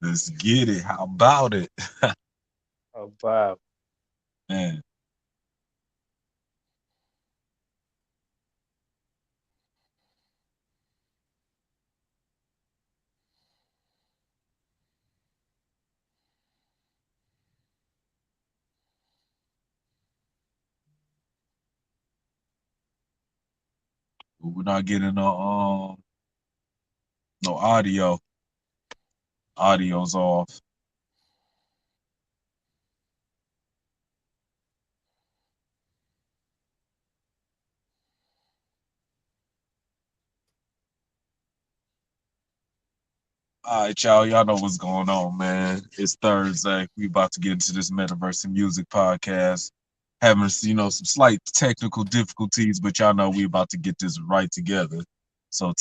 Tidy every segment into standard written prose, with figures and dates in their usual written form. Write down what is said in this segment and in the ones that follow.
Let's get it. How about it? Oh, wow. Man, we're not getting no audio. Audio's off. All right, y'all. Y'all know what's going on, man. It's Thursday. We about to get into this Metaverse and Music podcast. Having some slight technical difficulties, but y'all know we about to get this right together. So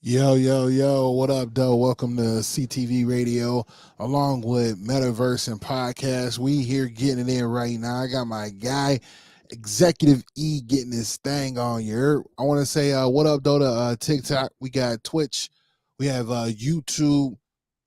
Yo, yo, yo, what up, though? Welcome to CTV Radio, along with MetaVerse and Podcast. We here getting it in right now. I got my guy, Executive E, getting this thing on here. I want to say, what up, though, to TikTok. We got Twitch. We have YouTube,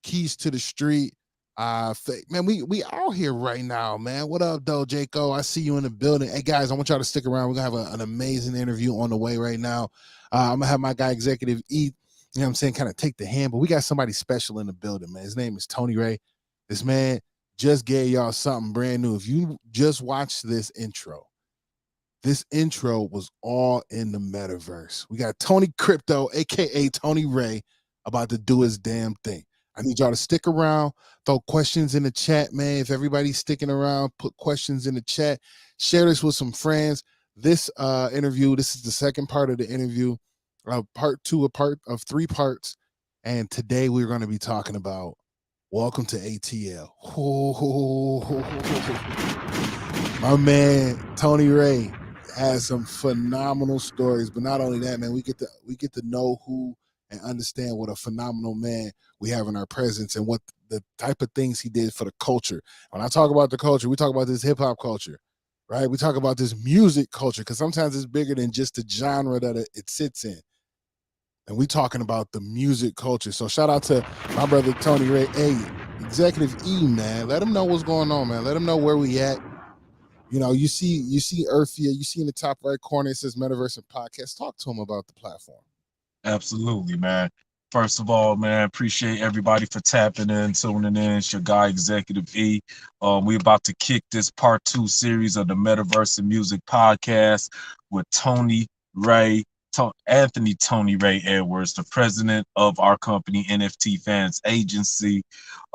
Keys to the Street. Man, we out here right now, man. What up, though, Jaco? I see you in the building. Hey, guys, I want y'all to stick around. We're going to have an amazing interview on the way right now. I'm going to have my guy, Executive E, you know what I'm saying, kind of take the hand. But we got somebody special in the building, man. His name is Tony Ray. This man just gave y'all something brand new. If you just watched this intro was all in the metaverse. We got Tony Crypto, aka Tony Ray, about to do his damn thing. I need y'all to stick around, throw questions in the chat, man. If everybody's sticking around, put questions in the chat. Share this with some friends. This interview, this is the second part of the interview, part two, a part of 3 parts. And today we're going to be talking about welcome to ATL. My man Tony Ray has some phenomenal stories, but not only that, man, we get to know who and understand what a phenomenal man we have in our presence and what the type of things he did for the culture. When I talk about the culture, we talk about this hip hop culture, right? We talk about this music culture because sometimes it's bigger than just the genre that it sits in. And we talking about the music culture. So shout out to my brother Tony Ray. Hey, Executive E, man. Let him know what's going on, man. Let him know where we at. You know, you see Earthia, you see in the top right corner, it says Metaverse and Podcast. Talk to him about the platform. Absolutely, man. First of all, man, appreciate everybody for tapping in, tuning in. It's your guy, Executive E. We about to kick this part 2 series of the Metaverse and Music podcast with Tony Ray, Anthony Tony Ray Edwards, the president of our company, NFT Fans Agency.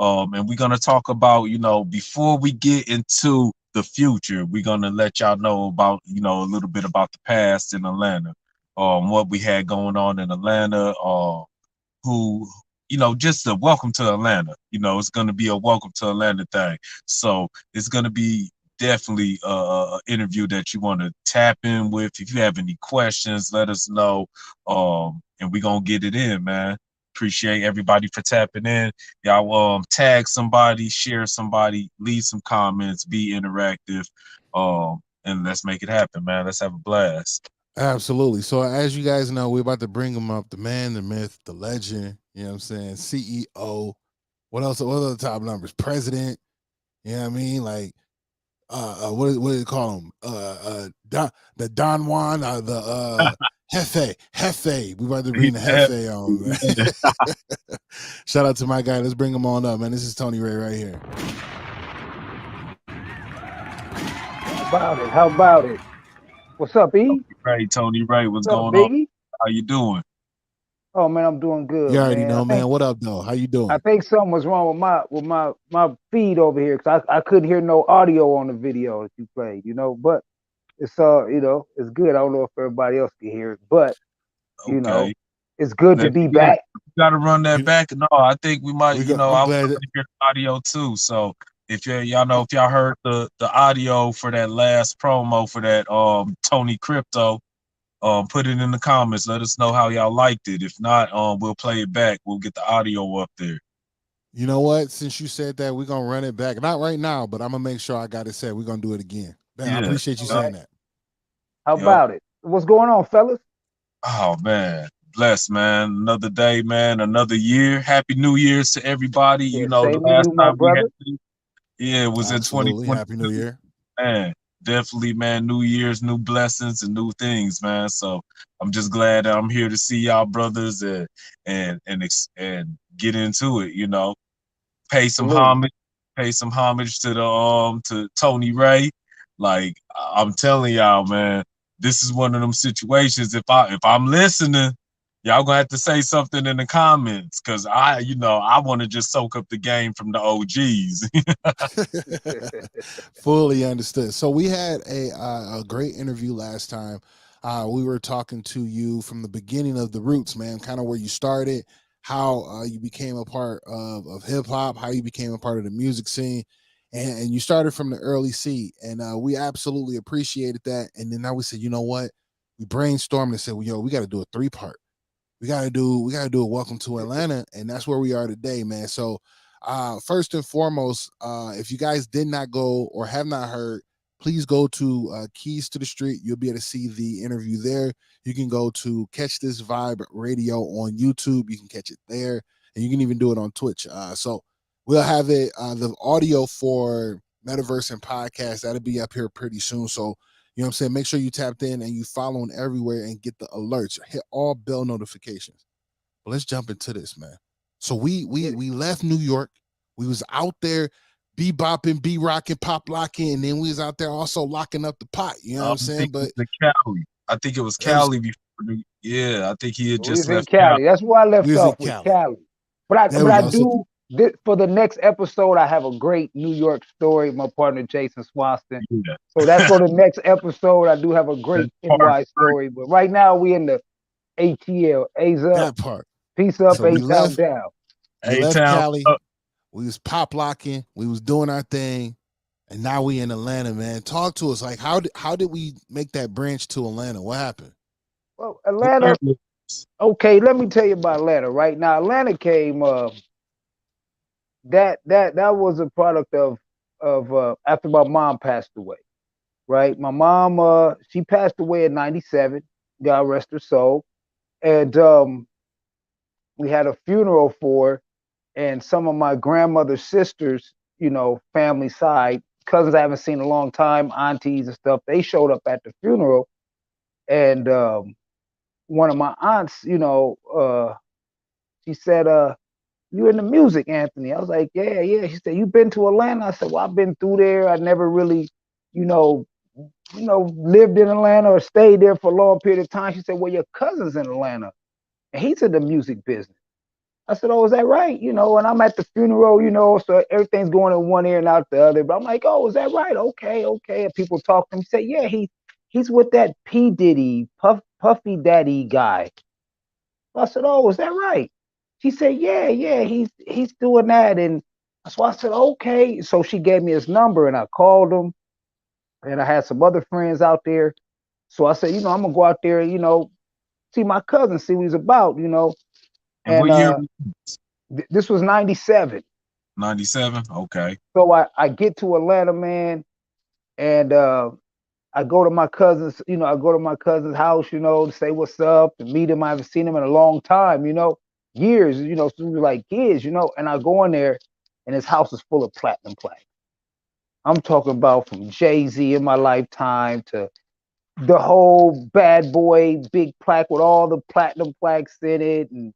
And we're gonna talk about, before we get into the future, we're gonna let y'all know about, a little bit about the past in Atlanta, what we had going on in Atlanta, who, just a welcome to Atlanta. It's going to be a welcome to Atlanta thing. So it's going to be definitely a interview that you want to tap in with. If you have any questions, let us know, and we're going to get it in, man. Appreciate everybody for tapping in. Y'all tag somebody, share somebody, leave some comments, be interactive, and let's make it happen, man. Let's have a blast. Absolutely. So as you guys know, we're about to bring him up, the man, the myth, the legend, you know what I'm saying? CEO. What else? What are the top numbers? President. You know what I mean? Like what do you call him? The Don Juan, the Hefe. We about to bring the Hefe on, man. Shout out to my guy. Let's bring him on up, man. This is Tony Ray right here. How about it? What's up, E? Tony Ray, what's What's up, going on? Biggie? How you doing? Oh man, I'm doing good, You already man. know, man. What up, though? How you doing? I think something was wrong with my feed over here because I couldn't hear no audio on the video that you played, but it's it's good. I don't know if everybody else can hear it, but Okay. it's good to be back. Got to run that back. No, I think we might. I'm I was glad trying to hear the audio too. So if y'all heard the audio for that last promo for that Tony Crypto, put it in the comments. Let us know how y'all liked it. If not, we'll play it back. We'll get the audio up there. You know what? Since you said that, we're gonna run it back. Not right now, but I'm gonna make sure I got it set. We're gonna do it again. Man, Yeah. I appreciate you saying that. How about it? What's going on, fellas? Oh man, blessed, man. Another day, man. Another year. Happy New Year's to everybody. Yeah, The same to last you, my time we brother. it was in Absolutely. 2020. Happy New Year. Man, definitely, man. New Year's, new blessings, and new things, man. So I'm just glad that I'm here to see y'all brothers and get into it. Pay some Absolutely. homage, pay some homage to the to Tony Ray. Like I'm telling y'all, man, this is one of them situations. If I'm listening, y'all gonna have to say something in the comments because I want to just soak up the game from the OGs. Fully understood. So we had a great interview last time. We were talking to you from the beginning of the roots, man, kind of where you started, how you became a part of hip hop, how you became a part of the music scene, and you started from the early seed, and we absolutely appreciated that. And then now we said, you know what? We brainstormed and said, well, yo, we got to do a 3-part. We gotta do a welcome to Atlanta, and that's where we are today, man. So first and foremost, if you guys did not go or have not heard, please go to Keys to the Street. You'll be able to see the interview there. You can go to Catch This Vibe Radio on YouTube. You can catch it there, and you can even do it on Twitch. So we'll have it, the audio for Metaverse and Podcast, that'll be up here pretty soon. So you know what I'm saying? Make sure you tapped in and you following everywhere and get the alerts. Hit all bell notifications. But let's jump into this, man. So we left New York. We was out there bebopping, rocking, pop locking, and then we was out there also locking up the pot. You know what I I'm saying? think it But was the Cali. I think it was it was Cali before. Yeah, I think he had We just was in left Cali. Cali. That's where I we left was in off with Cali. Cali. There But we I go. So do for the next episode. I have a great New York story. My partner Jason Swanston. Yeah, So that's for the next episode. I do have a that great part NY three. story. But right now we in the ATL. A's up, that part. peace up, So A Town down. we A left Town. Cali. We was pop locking. We was doing our thing. And now we in Atlanta, man. Talk to us. Like, how did we make that branch to Atlanta? What happened? Well, Atlanta. Okay, let me tell you about Atlanta. Right now, Atlanta came. That was a product of after my mom passed away. Right, my mom she passed away in '97. God rest her soul. And we had a funeral for her, and some of my grandmother's sisters, family side, cousins I haven't seen in a long time, aunties and stuff, they showed up at the funeral. And one of my aunts, she said, you in the music, Anthony? I was like, yeah, yeah. She said, you been to Atlanta? I said, well, I've been through there. I never really, you know, lived in Atlanta or stayed there for a long period of time. She said, well, your cousin's in Atlanta and he's in the music business. I said, oh, is that right? And I'm at the funeral, so everything's going in one ear and out the other. But I'm like, oh, is that right? Okay, okay. And people talk to him, say, yeah, he's with that P. Diddy, Puffy Daddy guy. I said, oh, is that right? She said, yeah, yeah, he's doing that. And so I said, okay. So she gave me his number and I called him, and I had some other friends out there. So I said, I'm gonna go out there, see my cousin, see what he's about. And And what year? this was '97. 97. Okay. So I get to Atlanta, man, and I go to my cousin's, I go to my cousin's house, to say what's up and meet him. I haven't seen him in a long time, years, since we were like kids, and I go in there and his house is full of platinum plaques. I'm talking about from Jay-Z in my lifetime to the whole bad boy big plaque with all the platinum plaques in it. And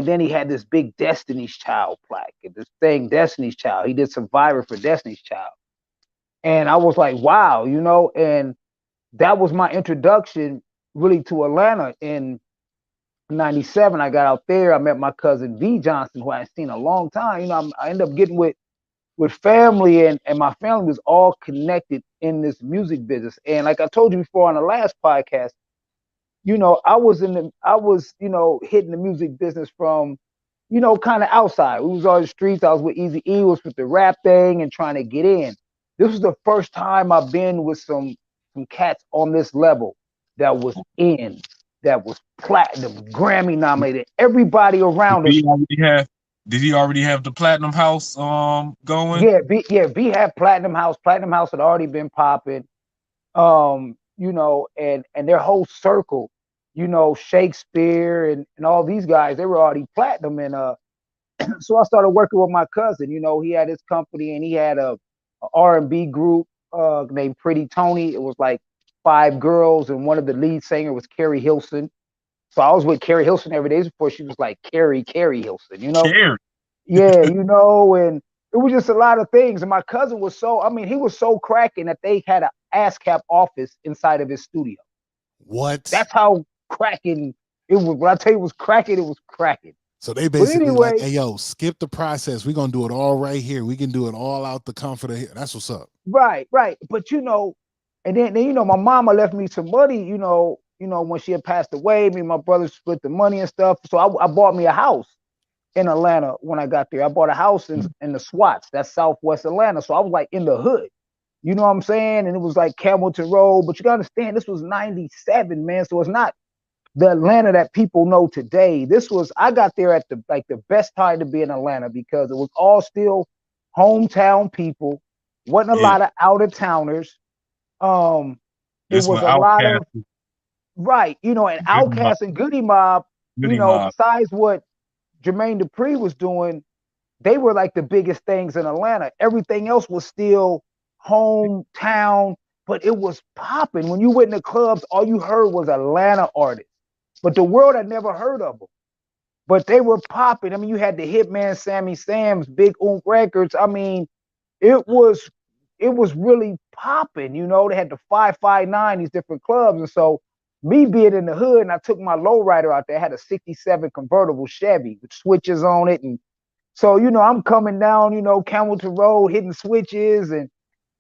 then he had this big Destiny's Child plaque and this thing, Destiny's Child. He did Survivor for Destiny's Child. And I was like, wow, and that was my introduction really to Atlanta. In '97, I got out there. I met my cousin V Johnson, who I had seen a long time. I ended up getting with family, and my family was all connected in this music business. And like I told you before on the last podcast, I was, hitting the music business from, kind of outside. We was on the streets. I was with Easy E, was with the rap thing and trying to get in. This was the first time I've been with some cats on this level that was in, that was platinum, Grammy nominated. Everybody Did around us. he already have? Did he already have the Platinum House going? V had Platinum House. Platinum House had already been popping. And their whole circle, Shakespeare and all these guys, they were already platinum. And so I started working with my cousin. He had his company and he had a R&B group named Pretty Tony. It was like 5 girls, and one of the lead singer was Carrie Hilson. So I was with Carrie Hilson every day before she was like Carrie Hilson. Care. Yeah, and it was just a lot of things. And my cousin was he was so cracking that they had an ASCAP office inside of his studio. What? That's how cracking it was. When I tell you it was cracking, it was cracking. So they But basically like, anyway, hey, yo, skip the process. We're gonna do it all right here. We can do it all out the comfort of here. That's what's up. right, right. But and then my mama left me some money. When she had passed away, me and my brother split the money and stuff. So I bought me a house in Atlanta when I got there. I bought a house in the Swats, that's Southwest Atlanta. So I was like in the hood. You know what I'm saying? And it was like Campbellton Road. But you gotta understand, this was '97, man. So it's not the Atlanta that people know today. I got there at the best time to be in Atlanta because it was all still hometown people. Wasn't a Yeah. lot of out of towners. It This was one a lot of Outcast, right, and Goody Mob, Outcast and Goody Mob, Goody Mob. besides what Jermaine Dupri was doing, they were like the biggest things in Atlanta. Everything else was still hometown, but it was popping. When you went in the clubs, all you heard was Atlanta artists, but the world had never heard of them. but they were popping. I mean, you had the Hitman Sammy Sam's, Big Oom Records. I mean, it was it was really popping. You know, they had the 559, these different clubs, and so me being in the hood, and I took my lowrider out there. I had a '67 convertible Chevy with switches on it, and so I'm coming down, Camilton Road, hitting switches, and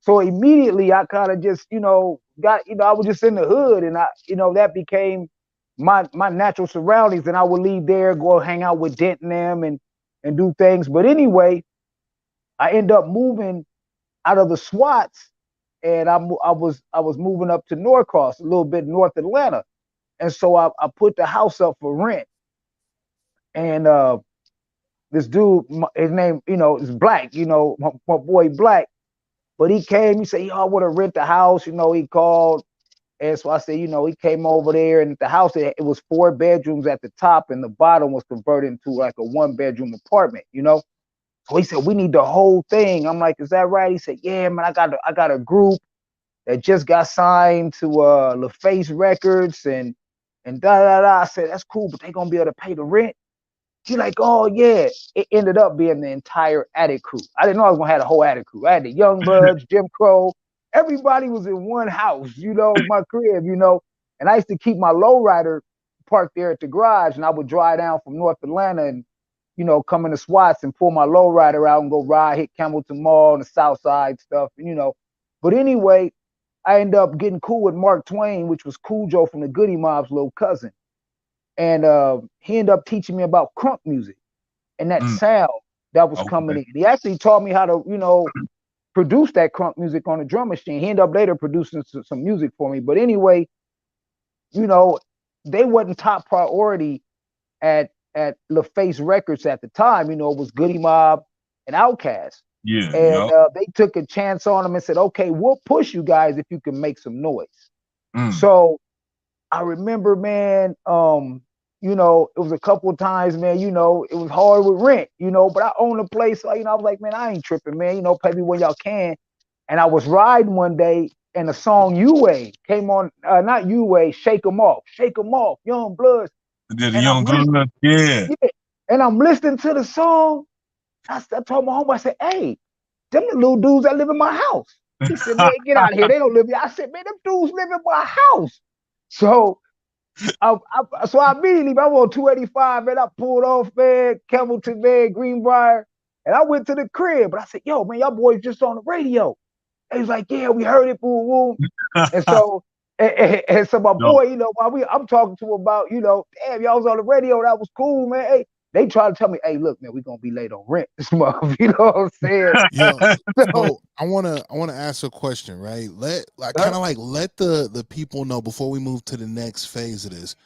so immediately I kind of just got I was just in the hood, and I that became my natural surroundings, and I would leave there, go hang out with Dent and them, and do things. But anyway, I end up moving out of the SWATs, and I was moving up to Norcross, a little bit North Atlanta, and so I put the house up for rent, and this dude, his name, is Black, my boy Black, but he came, he said, yo, I want to rent the house, he called. And so I said, he came over there, and the house, it was 4 bedrooms at the top, and the bottom was converted into like a 1-bedroom apartment. So he said, we need the whole thing. I'm like, is that right? He said, yeah, man, I got a group that just got signed to LaFace Records and da da da. I said, that's cool, but they gonna be able to pay the rent. He like, oh yeah. It ended up being the entire Attic crew. I didn't know I was gonna have a whole Attic crew. I had the Young Bloods, Jim Crow. Everybody was in one house, my crib. And I used to keep my lowrider parked there at the garage, and I would drive down from North Atlanta and come into SWATs and pull my lowrider out and go ride, hit Campbellton Mall and the South Side stuff, But anyway, I ended up getting cool with Mark Twain, which was Cool Joe from the Goody Mob's little cousin. And he ended up teaching me about crunk music and that sound that was coming in. He actually taught me how to, produce that crunk music on a drum machine. He ended up later producing some music for me. But anyway, they wasn't top priority at LaFace Records at the time. It was Goody Mob and Outkast. Yeah, and they took a chance on him and said, okay, we'll push you guys if you can make some noise. So I remember, man, it was a couple of times, man, it was hard with rent, but I own a place. So, I was like, man, I ain't tripping, man, pay me when y'all can. And I was riding one day and the song UA came on, not UA, Shake 'em Off, Young Bloods. the And I'm Young listening, Blood, yeah. yeah, and I'm listening to the song. I told my homeboy, I said, hey, them the little dudes that live in my house. He said, man, get out of here. They don't live here. I said, man, them dudes live in my house. So I immediately, I was on 285, man. I pulled off, man, Campbellton, man, Greenbrier, and I went to the crib. But I said, yo, man, y'all boys just on the radio. He was like, yeah, we heard it, boom, boom. And so, and so my boy, while I'm talking to him about, damn, y'all was on the radio. That was cool, man. Hey, they try to tell me, hey, look, man, we're gonna be late on rent this month. You know what I'm saying? Yo, so I wanna ask a question, right? Let the people know before we move to the next phase of this.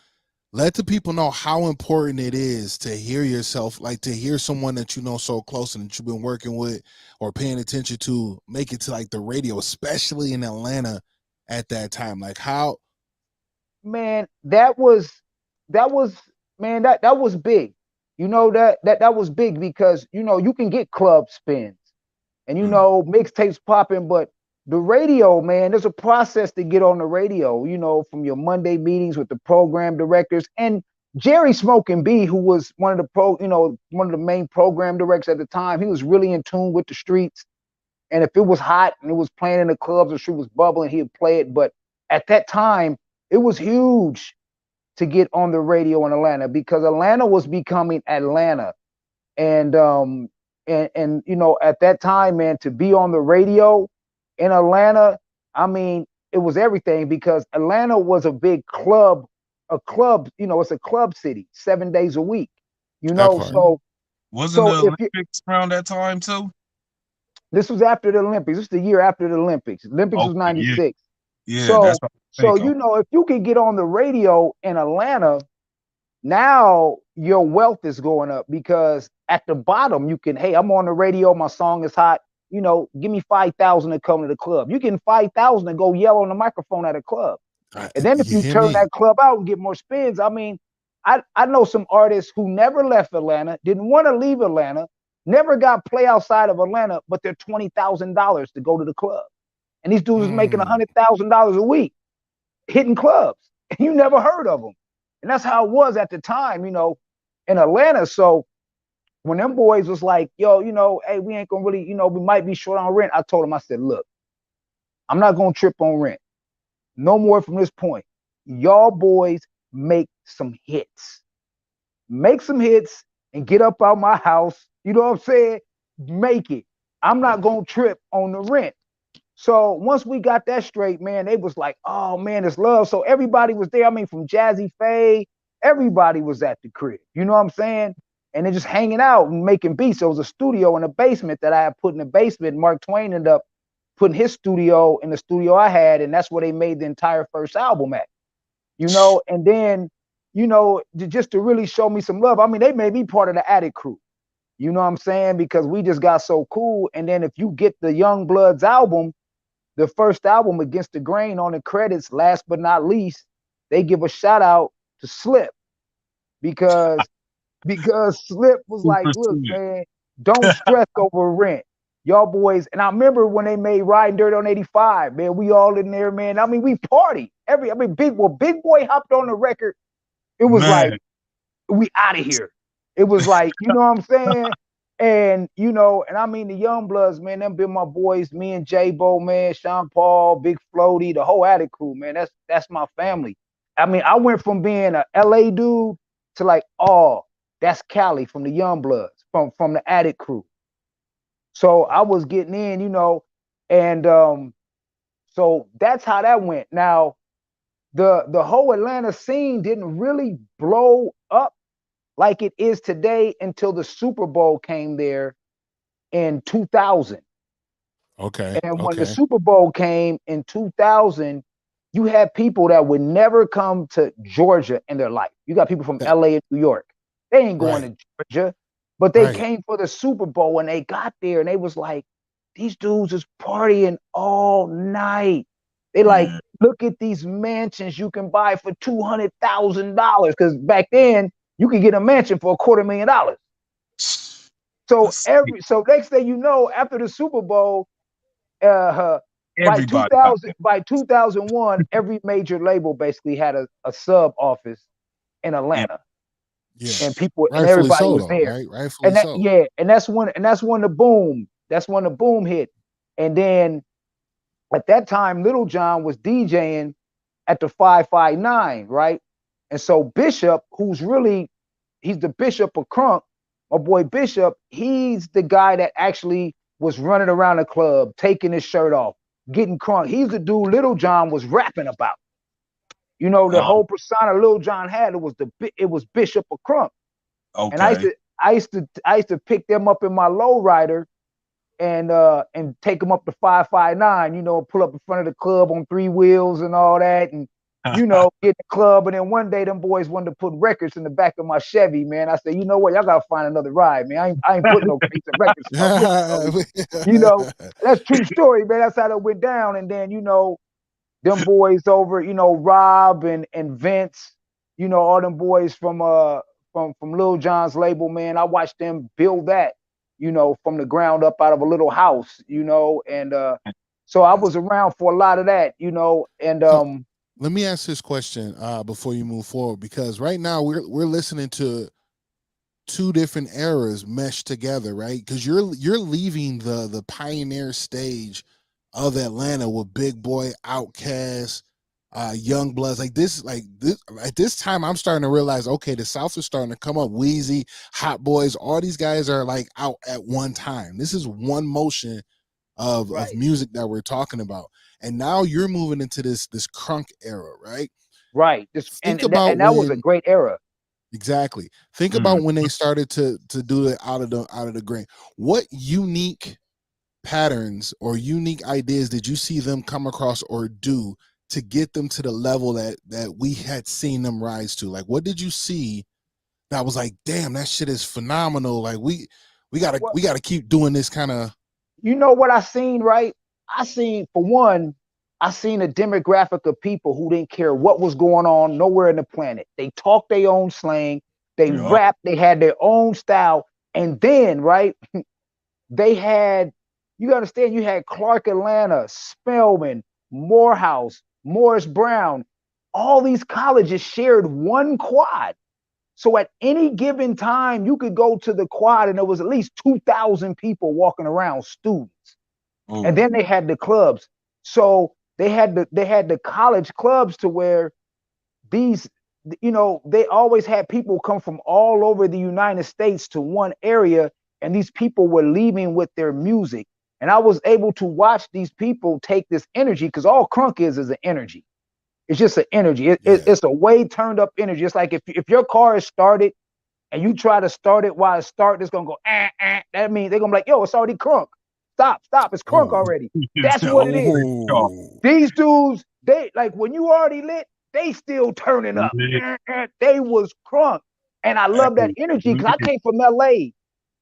Let the people know how important it is to hear yourself, like to hear someone that you know so close and that you've been working with or paying attention to make it to like the radio, especially in Atlanta at that time. Like how, man, that was man, that was big. That was big because you can get club spins and mixtapes popping, but the radio, man, there's a process to get on the radio, from your Monday meetings with the program directors and Jerry Smoking B, who was one of the main program directors at the time. He was really in tune with the streets. And if it was hot and it was playing in the clubs or she was bubbling, he'd play it. But at that time, it was huge to get on the radio in Atlanta because Atlanta was becoming Atlanta. And at that time, man, to be on the radio in Atlanta, I mean, it was everything because Atlanta was a big club, it's a club city, 7 days a week, so wasn't the if Olympics around that time too? this was after the Olympics. This is the year after the Olympics. Olympics was 96. Yeah, that's So what I think. if you could get on the radio in Atlanta, now your wealth is going up because at the bottom you can, hey, I'm on the radio, my song is hot, give me 5,000 to come to the club. You get 5,000 to go yell on the microphone at a club. And then if you turn that club out and get more spins, I mean, I know some artists who never left Atlanta, didn't want to leave Atlanta, never got play outside of Atlanta, but they're $20,000 to go to the club. And these dudes is making $100,000 a week hitting clubs. And you never heard of them. And that's how it was at the time, in Atlanta. So when them boys was like, yo, hey, we ain't gonna really, we might be short on rent. I told them, I said, look, I'm not gonna trip on rent. No more from this point. Y'all boys make some hits. Make some hits and get up out my house. You know what I'm saying? Make it. I'm not gonna trip on the rent. So once we got that straight, man, they was like, oh man, it's love. So everybody was there. I mean, from Jazzy Faye, everybody was at the crib. You know what I'm saying? And they're just hanging out and making beats. So it was a studio in the basement that I had put in the basement. Mark Twain ended up putting his studio in the studio I had, and that's where they made the entire first album at. And then, just to really show me some love. I mean, they made me part of the Attic crew. You know what I'm saying? Because we just got so cool. And then if you get the Young Bloods album, the first album, Against the Grain, on the credits, last but not least, they give a shout out to Slip because Slip was like, Super look, sweet. man, don't stress over rent. Y'all boys, and I remember when they made Riding Dirt on 85, man, we all in there, man. I mean, we party. Big Boy hopped on the record. It was like, Man, we out of here. It was like, you know what I'm saying? And I mean the Young Bloods, man, them been my boys, me and J-Bo, man, Sean Paul, Big Floaty, the whole Attic crew, man. That's my family. I mean, I went from being a LA dude to like, oh, that's Cali from the Young Bloods, from the Attic crew. So I was getting in, and so that's how that went. Now, the whole Atlanta scene didn't really blow up like it is today until the Super Bowl came there in 2000. Okay. And when the Okay. Super Bowl came in 2000, you had people that would never come to Georgia in their life. You got people from That, LA and New York. They ain't going right. to Georgia, but they Right. came for the Super Bowl and they got there and they was like, these dudes is partying all night. They like, man. look at these mansions you can buy for $200,000. Because back then you could get a mansion for $250,000. So That's it. so next thing you know, after the Super Bowl, by Everybody got 2000, by 2001, every major label basically had a sub office in that. Atlanta, Yeah. and people and Rightfully everybody so, was though. there. Right. Rightfully And that so. yeah, and that's when the boom. That's when the boom hit. And then at that time, Little John was DJing at the 559, right? And so Bishop, he's the Bishop of Crunk, my boy Bishop, he's the guy that actually was running around the club, taking his shirt off, getting crunk. He's the dude Little John was rapping about. The Um, whole persona Little John had, it was Bishop of Crunk. And okay. I used to pick them up in my lowrider and take them up to 559, pull up in front of the club on three wheels and all that, and get the club. And then one day them boys wanted to put records in the back of my Chevy, man. I said, you know what, y'all gotta find another ride, man. I ain't putting no case of records in my whip, bro. You know, that's true story, man. That's how that went down. And then, them boys over, Rob and Vince, all them boys from Lil Jon's label, man. I watched them build that, from the ground up out of a little house, and so I That's was around for a lot of that, and So let me ask this question before you move forward, because right now we're listening to two different eras meshed together, right? Because you're leaving the pioneer stage of Atlanta with Big Boy, Outkast, Young Bloods. Like this at this time, I'm starting to realize, okay, the South is starting to come up. Wheezy, Hot Boys, all these guys are like out at one time. This is one motion of right, music that we're talking about. And now you're moving into this crunk era, right? right. This Think and about that was a when great era. exactly. Think mm. about when they started to do it out of the grain. What unique patterns or unique ideas did you see them come across or do to get them to the level that we had seen them rise to? Like, what did you see that was like, damn, that shit is phenomenal. Like we gotta What we gotta keep doing this kind of You know what I seen, right? I seen, for one, I seen a demographic of people who didn't care what was going on nowhere in the planet. They talked their own slang, they Yeah. rap, they had their own style. And then, right, they had, you understand, you had Clark Atlanta, Spelman, Morehouse, Morris Brown. All these colleges shared one quad. So at any given time, you could go to the quad and there was at least 2,000 people walking around, students. And Oh, then they had the clubs. So they had the college clubs to where these, they always had people come from all over the United States to one area, and these people were leaving with their music. And I was able to watch these people take this energy, because all crunk is an energy. It's just an energy. Yeah. It's a way turned up energy. It's like if your car is started and you try to start it while it's starting, it's gonna go. That means they're gonna be like, yo, it's already crunk. Stop, it's crunk Oh. already. it's That's what it is. Oh. These dudes, they like when you already lit, they still turning up. lit. They was crunk. And I love that Hey, energy because I lit. came from LA.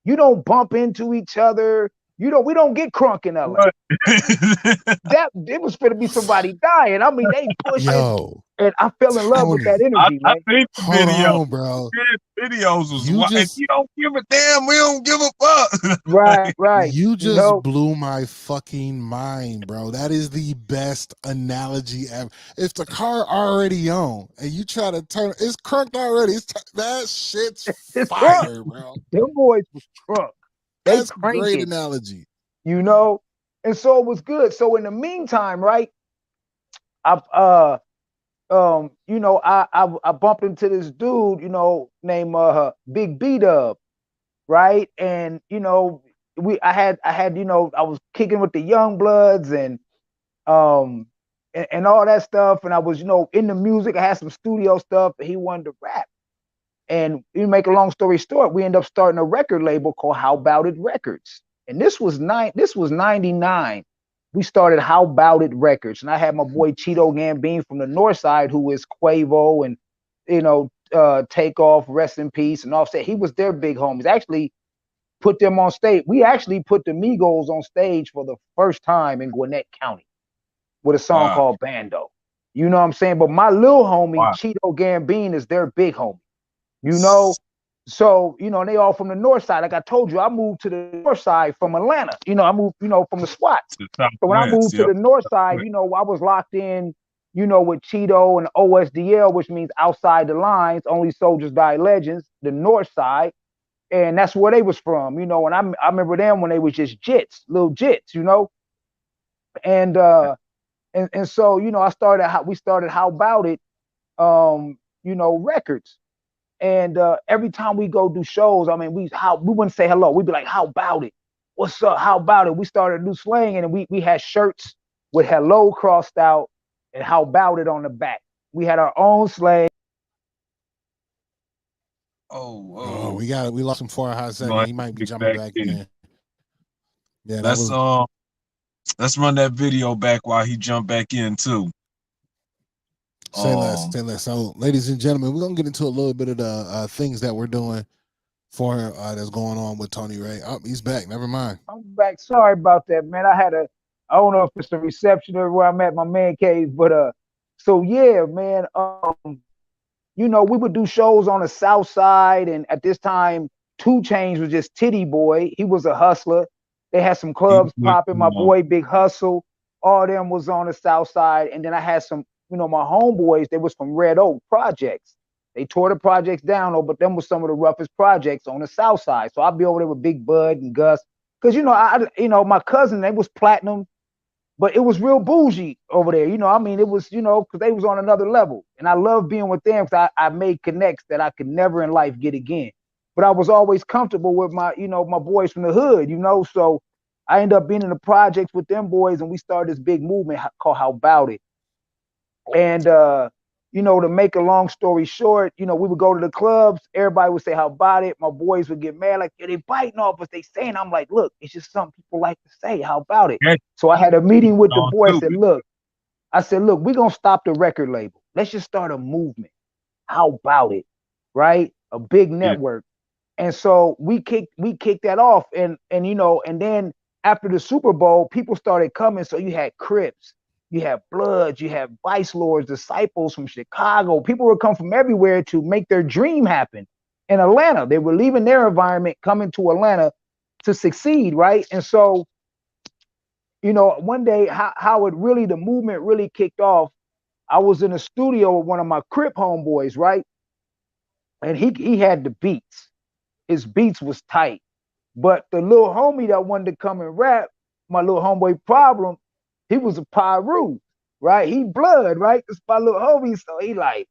You don't bump into each other. We don't get crunk in LA. What? That it was gonna be somebody dying. I mean, they pushing, Yo, and I fell in love with that Tony, energy, I man. think the hold video. on, bro. Videos was You wild. And just you don't give a damn. We don't give a fuck. Right, Like, right. you You just know, blew my fucking mind, bro. That is the best analogy ever. If the car already on and you try to turn, it's crunked already. That shit's it's crunk. fire, bro. Them boys was crunk. They That's great cranking, analogy. you know. And so it was good. So in the meantime, right, I I bumped into this dude, named Big B Dub, right? And I had I was kicking with the young bloods um and all that stuff. And I was, in the music. I had some studio stuff, and he wanted to rap. And you make a long story short, we end up starting a record label called How About It Records. And this was 99. We started How About It Records. And I had my boy Cheeto Gambine from the north side, who is Quavo and Takeoff, rest in peace, and Offset. He was their big homies. Actually put them on stage. We actually put the Migos on stage for the first time in Gwinnett County with a song wow. called Bando. You know what I'm saying? But my little homie, Wow. Cheeto Gambine, is their big homie. You know, so and they all from the north side. Like I told you, I moved to the north side from Atlanta. I moved, from the SWAT. To the So when I Southwest. moved to Yep. the north side, Southwest. I was locked in, with Cheeto and OSDL, which means outside the lines, only soldiers die legends, the north side. And that's where they was from, and I remember them when they was just jits, little jits, and and so, we started How About It, records. And every time we go do shows, I mean, we wouldn't say hello. We'd be like, "How about it? What's up? How about it?" We started a new slang, and we had shirts with "hello" crossed out and "how about it" on the back. We had our own slang. Oh, Oh, oh. we lost him for a hot Gonna second. have He to might be get jumping back back in. in. Yeah, that Let's was um let's run that video back while he jump back in too. say less, Um say less. So, ladies and gentlemen, we're gonna get into a little bit of the things that we're doing for that's going on with Tony Ray. Oh, he's back. Never mind. I'm back. Sorry about that, man. I don't know if it's the reception or where I'm at, my man cave, but so yeah, man. We would do shows on the south side, and at this time, Two Chains was just Titty Boy. He was a hustler. They had some he clubs was popping. My boy Big Hustle, all of them was on the south side. And then I had some, my homeboys, they was from Red Oak Projects. They tore the projects down, but them was some of the roughest projects on the south side. So I'd be over there with Big Bud and Gus. Cause my cousin, they was platinum, but it was real bougie over there. I mean, it was, because they was on another level. And I love being with them because I made connects that I could never in life get again. But I was always comfortable with my boys from the hood, So I ended up being in the projects with them boys, and we started this big movement called How About It. And to make a long story short, we would go to the clubs, everybody would say, "How about it?" My boys would get mad, like, "Yeah, they biting off us, they saying." I'm like, "Look, it's just something people like to say. How about it?" catching So I had a meeting with the on boy. too. I said, "Look, we're gonna stop the record label. Let's just start a movement. How about it?" Right? A big Yeah. network. And so we kicked that off. And then after the Super Bowl, people started coming. So you had Crips, you had Bloods, you had Vice Lords, Disciples from Chicago. People would come from everywhere to make their dream happen in Atlanta. They were leaving their environment, coming to Atlanta to succeed, right? And so, one day, how the movement really kicked off. I was in a studio with one of my Crip homeboys, right? and he had the beats. His beats was tight. But the little homie that wanted to come and rap, my little homeboy Problem, he was a Pyru, right? He blood, right? It's my little homie. So he like,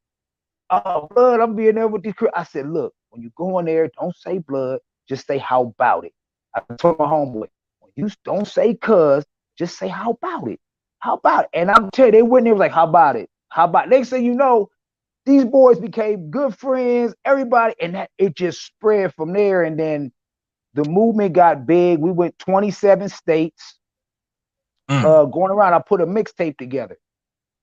oh, blood, I'm being there with these. I said, look, when you go in there, don't say blood, just say how about it. I told my homeboy, when you don't say cuz, just say how about it. How about it? And I'm telling you, they went there was like, how about it? How about it? Next thing you know, these boys became good friends, everybody, and that it just spread from there. And then the movement got big. We went 27 states. Mm. Going around, I put a mixtape together.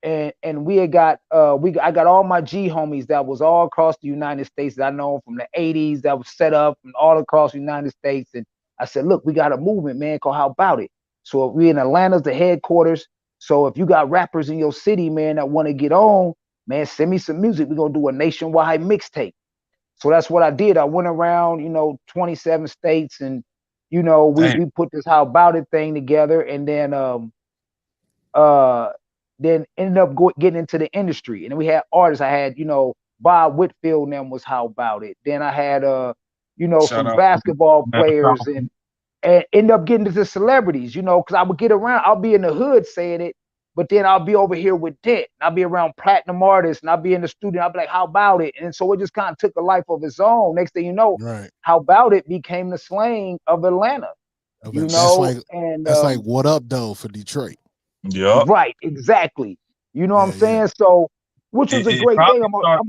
And we had got I got all my G homies that was all across the United States that I know from the 80s that was set up and all across the United States. And I said, look, we got a movement, man, called How About It? So we in Atlanta's the headquarters. So if you got rappers in your city, man, that want to get on, man, send me some music. We're gonna do a nationwide mixtape. So that's what I did. I went around, 27 states, and Damn. we put this How About It thing together, and uh then ended up getting into the industry. And then we had artists. I had, Bob Whitfield and them was How About It. Then I had Shout some out to basketball man. players and end up getting to the celebrities, because I would get around, I'll be in the hood saying it, but then I'll be over here with Dent. I'll be around platinum artists and I'll be in the studio. I'll be like, how about it? And so it just kind of took a life of its own. Next thing you know, Right. how about it became the slang of Atlanta, Okay. That's like and what up though for Detroit. Yup. right, exactly. You know what I'm Yeah, yeah. saying? So, which was It, a it great thing. probably started.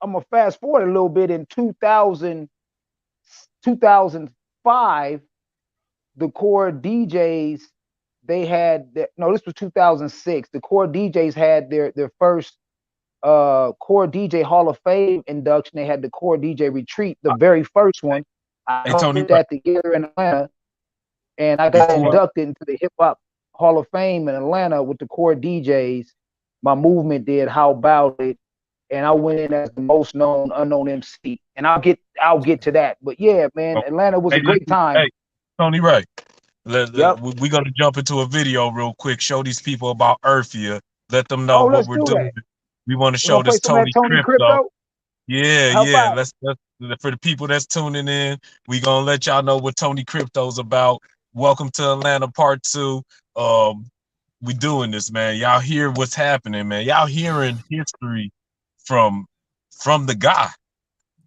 I'm a fast forward a little bit in 2005, the core DJs, they had no, this was 2006. The core DJs had their first core DJ Hall of Fame induction. They had the core DJ retreat, the very first one. I Hey helped Tony, put that together in Atlanta, and I got before inducted into the Hip Hop Hall of Fame in Atlanta with the core DJs. My movement did How About It, and I went in as the most known unknown MC. And I'll get to that. But yeah, man, Atlanta was hey, a great time. hey, Tony Ray, Yep. we're gonna jump into a video real quick. Show these people about Earthia. Let them know Oh, what let's we're do that. doing. We want to We're gonna show play this some of that Tony Tony Crypto. Crypto. Yeah, How yeah. about it? Let's for the people that's tuning in. We gonna let y'all know what Tony Crypto's about. Welcome to Atlanta Part 2. Um, we doing this, man. Y'all hear what's happening, man. Y'all hearing history from from the guy,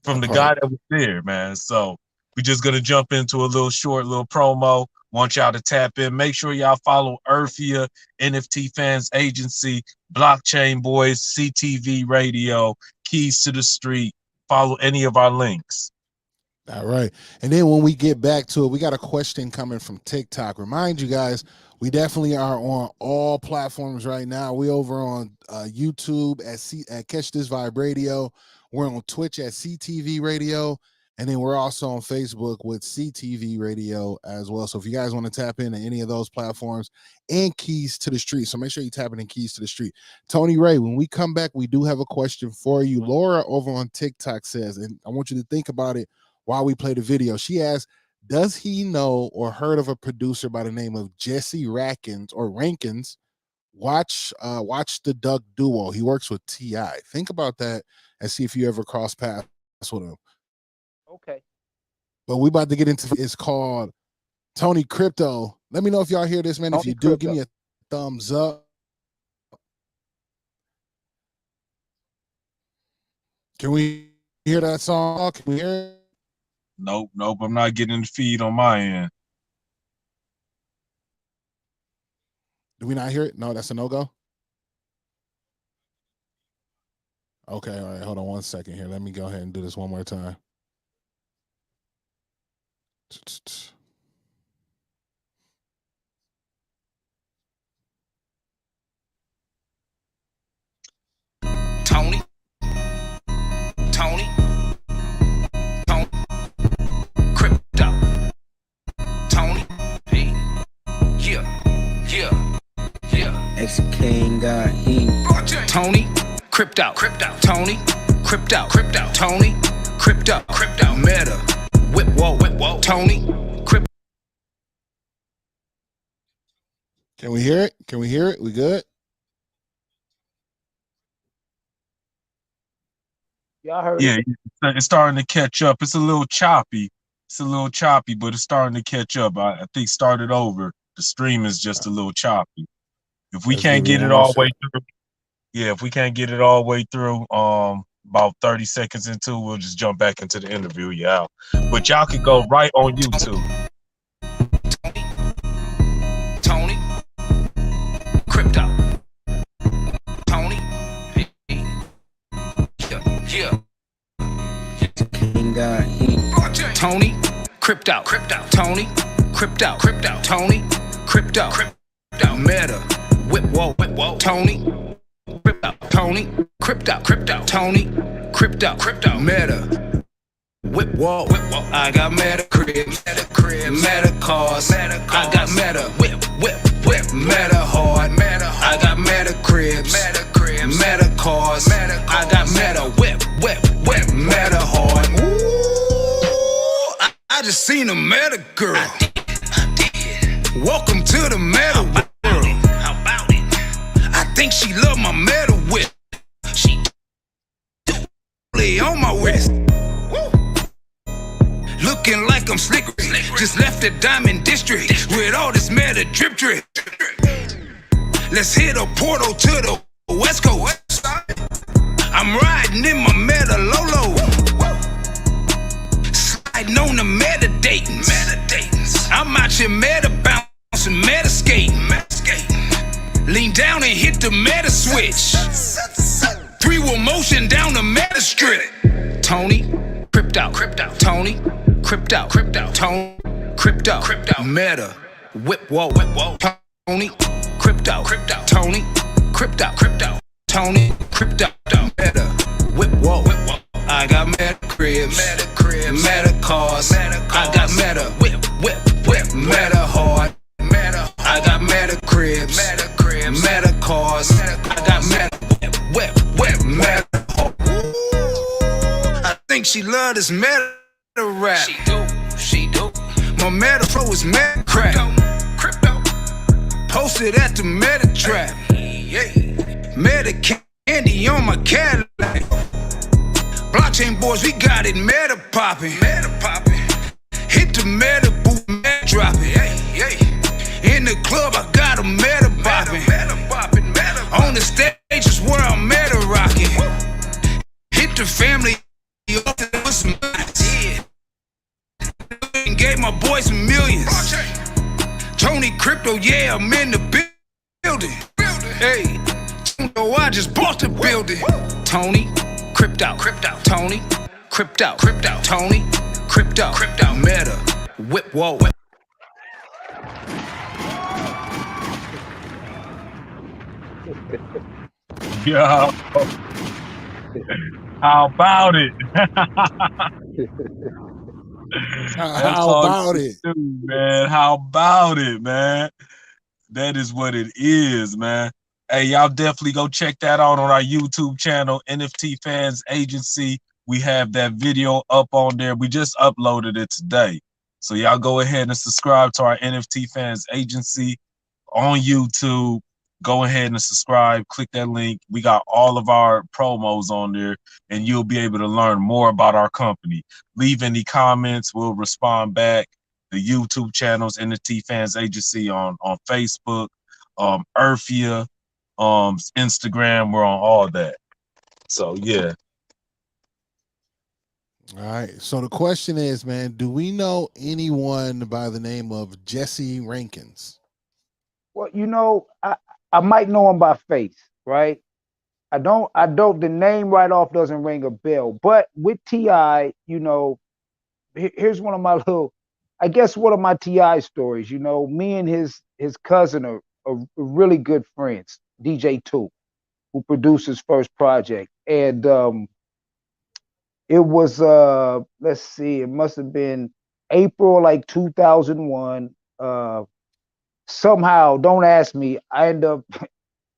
from That the part. guy that was there, man. So we just gonna jump into a little short little promo. Want y'all to tap in. Make sure y'all follow Earthia, NFT Fans Agency, Blockchain Boys, CTV Radio, Keys to the Street. Follow any of our links. All right. And then when we get back to it, we got a question coming from TikTok. Remind you guys, we definitely are on all platforms right now. We over on YouTube at Catch This Vibe Radio. We're on Twitch at CTV Radio. And then we're also on Facebook with CTV Radio as well. So if you guys want to tap into any of those platforms and Keys to the Street, so make sure you tap in Keys to the Street. Tony Ray, when we come back, we do have a question for you. Laura over on TikTok says, and I want you to think about it while we play the video. She asked, does he know or heard of a producer by the name of Jesse Rankins? Watch the Duck Duo. He works with T.I. Think about that and see if you ever cross paths with him. Okay. But we about to get into it's called Tony Crypto. Let me know if y'all hear this, man. If Tony you do, give Crypto. me a thumbs up. Can we hear that song? Can we hear it? Nope, nope. I'm not getting the feed on my end. Do we not hear it? No, that's a no-go? Okay, all right. Hold on one second here. Let me go ahead and do this one more time. Tony, Tony, Tony, Crypto, Tony, hey, yeah. Ex King got heat. Tony, Crypto, Tony, Crypto, Tony, Crypto, Meta, whip, Tony, Crypto. Can we hear it? Can we hear it? We good? Yeah, I heard it. Yeah, it's starting to catch up. It's a little choppy. It's a little choppy, but it's starting to catch up. I think started over. The stream is just a little choppy. If we Let's give can't it get one it more all the shot. way through, yeah, if we can't get it all the way through, about 30 seconds into, we'll just jump back into the interview. Yeah, but y'all can go right on YouTube. Tony, crypto, Tony, yeah, King God Heat. Tony, crypto, Tony, crypto, Tony, crypto, Meta, whoa, Tony, Tony, crypto, Tony, crypto, Meta. Whoa. I got meta cribs, meta cars. I got meta whip, meta hard. I got meta cribs, meta cars. I got meta whip, meta hard. Ooh, I just seen a meta girl. I did. Welcome to the meta world. How about it? I think she love my meta whip. She on my wrist. Looking like I'm slick. Just left the Diamond District with all this meta drip. Let's hit a portal to the West Coast. I'm riding in my meta Lolo. Sliding on the metadatings. I'm out here meta bouncing, meta skating. Lean down and hit the meta switch. 3-wheel motion down the meta strip. Tony, crypto, Tony, crypto, Tony, crypto, meta, whoa, Tony, crypto, Tony, crypto, Tony, crypto, meta, whoa, I got meta cribs, meta cars, I got meta, whip, meta hard, I got meta cribs, meta cars, I got meta, whip, meta hard. I think she love this meta rap. She do. My meta flow is meta crack. Crypto. Posted at the meta trap. Meta candy on my Cadillac. Blockchain boys, we got it meta popping. Hit the meta boot, meta dropping. In the club, I got a meta popping. On the stage is where I'm meta rocking. Hit the family up with some yeah. And gave my boys some millions. Tony Crypto, yeah, I'm in the building. Hey, I just bought the building. Tony, crypto, Tony, crypto, Tony, crypto, meta, whoa. Yeah, how about it? That's How all about you it? do, man. How about it, man? That is what it is, man. Hey, y'all definitely go check that out on our YouTube channel, NFT Fans Agency. We have that video up on there. We just uploaded it today. So y'all go ahead and subscribe to our NFT Fans Agency on YouTube. Go ahead and subscribe. Click that link. We got all of our promos on there, and you'll be able to learn more about our company. Leave any comments. We'll respond back. The YouTube channels, NFT Fans Agency on Facebook, Earthia, Instagram. We're on all that. So yeah. All right. So the question is, man, do we know anyone by the name of Jesse Rankins? Well, I might know him by face, right? I don't. The name right off doesn't ring a bell. But with Ti, here's one of my one of my Ti stories. Me and his cousin are really good friends. DJ Two, who produced his first project, and it was let's see, it must have been April like 2001. Somehow, don't ask me, I ended up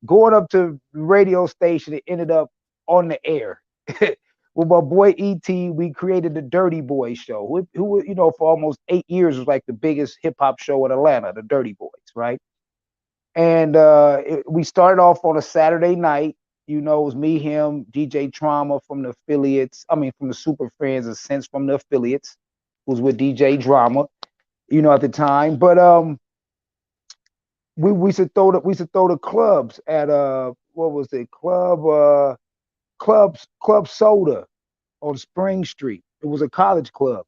going up to the radio station. It ended up on the air with my boy ET. We created the Dirty Boys show, who for almost 8 years was like the biggest hip hop show in Atlanta, the Dirty Boys, right? And we started off on a Saturday night, You know, it was me, him, DJ Trauma from the affiliates. I mean, from the Super Friends, and Sense from the affiliates, who was with DJ Drama. You know, at the time. But we used to throw the clubs at what was it, Club Soda on Spring Street. It was a college club.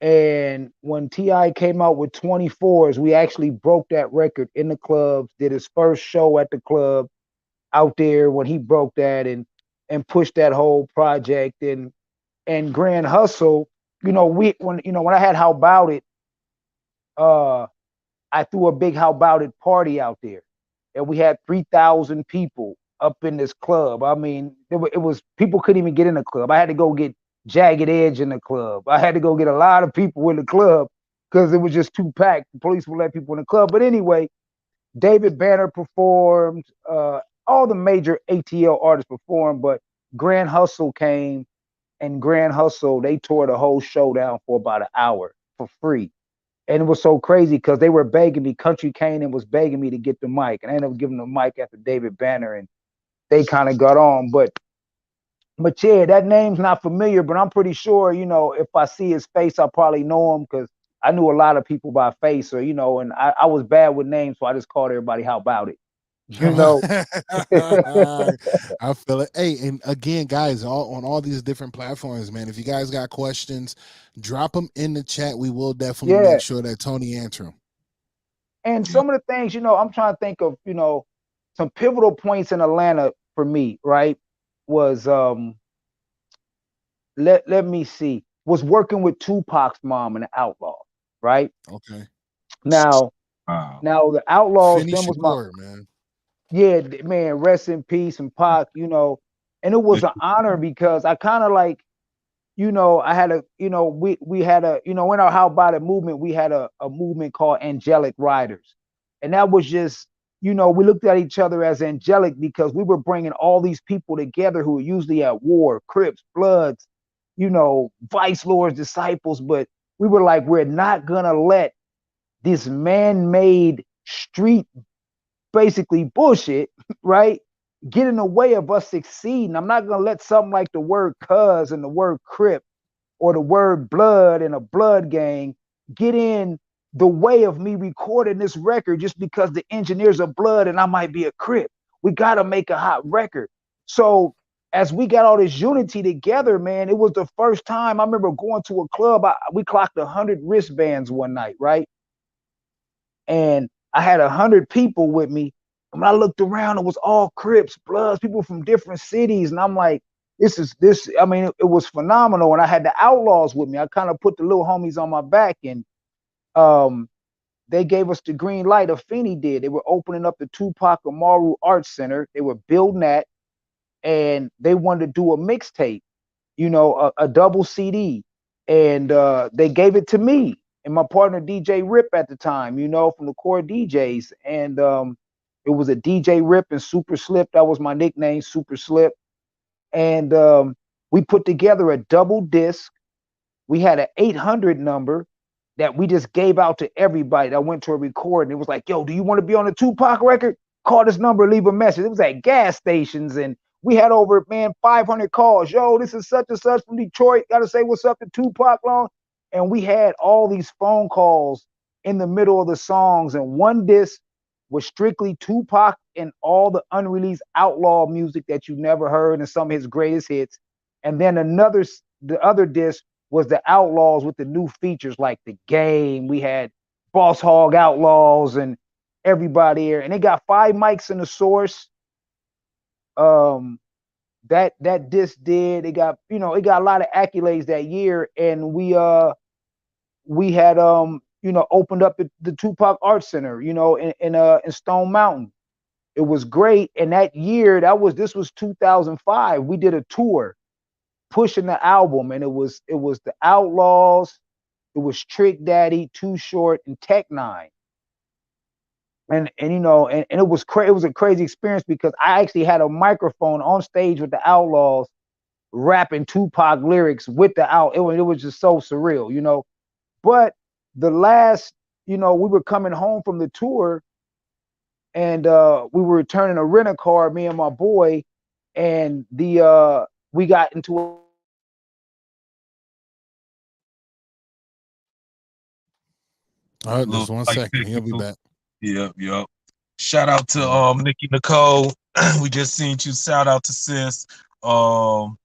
And when Ti came out with 24s, we actually broke that record in the clubs. Did his first show at the club out there when he broke that, and pushed that whole project. And Grand Hustle. You know, when I had How About It, uh I threw a big How About It party out there, and we had 3,000 people up in this club. I mean, it was people couldn't even get in the club. I had to go get Jagged Edge in the club. I had to go get a lot of people in the club because it was just too packed. The police would let people in the club. But anyway, David Banner performed. All the major ATL artists performed, but Grand Hustle came, and Grand Hustle, they tore the whole show down for about an hour for free. And it was so crazy because they were begging me. Country Kane was begging me to get the mic, and I ended up giving the mic after David Banner, and they kind of got on. But yeah, that name's not familiar, but I'm pretty sure, you know, if I see his face, I probably know him because I knew a lot of people by face, or you know, and I was bad with names, so I just called everybody How About It, you know. I feel it. Hey, and again, guys, on all these different platforms, man. If you guys got questions, drop them in the chat. We will definitely Yeah, make sure that Tony answer them. and Yeah. some of the things, you know, I'm trying to think of, you know, some pivotal points in Atlanta for me, right? Was let me see, was working with Tupac's mom and the Outlaws, right? Okay, Now, Wow. now the Outlaws, finish them your was my, story, man. yeah, man, rest in peace and Pac, you know, and it was an honor because I kind of like, you know, I had a, you know, we had a, you know, in our How About It movement, we had a movement called Angelic Riders, and that was just, you know, we looked at each other as angelic because we were bringing all these people together who were usually at war, Crips, Bloods, you know, Vice Lord's disciples, but we were like, we're not gonna let this man-made street, basically bullshit, right, get in the way of us succeeding. I'm not gonna let something like the word cuz and the word crip or the word blood and a blood gang get in the way of me recording this record just because the engineers are blood and I might be a crip. We gotta make a hot record. So as we got all this unity together, man, it was the first time I remember going to a club. We clocked 100 wristbands one night, right? And I had 100 people with me. And when I looked around, it was all Crips, Bloods, people from different cities, and I'm like, this is this. I mean, it was phenomenal. And I had the Outlaws with me. I kind of put the little homies on my back, and um, they gave us the green light. Afeni did. They were opening up the Tupac Amaru Art Center. They were building that, and they wanted to do a mixtape, you know, a double CD, and they gave it to me and my partner DJ Rip at the time, you know, from the Core DJs, and it was a DJ Rip and Super Slip. That was my nickname, Super Slip, and we put together a double disc. We had an 800 number that we just gave out to everybody that went to a record. And it was like, yo, do you want to be on a Tupac record? Call this number, leave a message. It was at gas stations. And we had over, man, 500 calls. Yo, this is such and such from Detroit. Got to say what's up to Tupac Long. And we had all these phone calls in the middle of the songs. And one disc was strictly Tupac and all the unreleased outlaw music that you never heard and some of his greatest hits. And then the other disc was the Outlaws with the new features like the game. We had Boss Hog Outlaws and everybody here, and they got 5 mics in the source. Um, that disc did. It got, you know, it got a lot of accolades that year, and we had you know, opened up the Tupac Art Center, you know, in Stone Mountain. It was great, and that year, this was 2005. We did a tour pushing the album, and it was the Outlaws, it was Trick Daddy, Too Short, and Tech Nine. And you know, and it was it was a crazy experience because I actually had a microphone on stage with the Outlaws rapping Tupac lyrics with the it was just so surreal, you know. But the last, you know, we were coming home from the tour, and we were returning a rental car, me and my boy, and the we got into a All right, Little just one like second. He'll be technical. back. Yep, yep. Shout out to All right. Nikki Nicole. We just seen you. Shout out to sis. Um,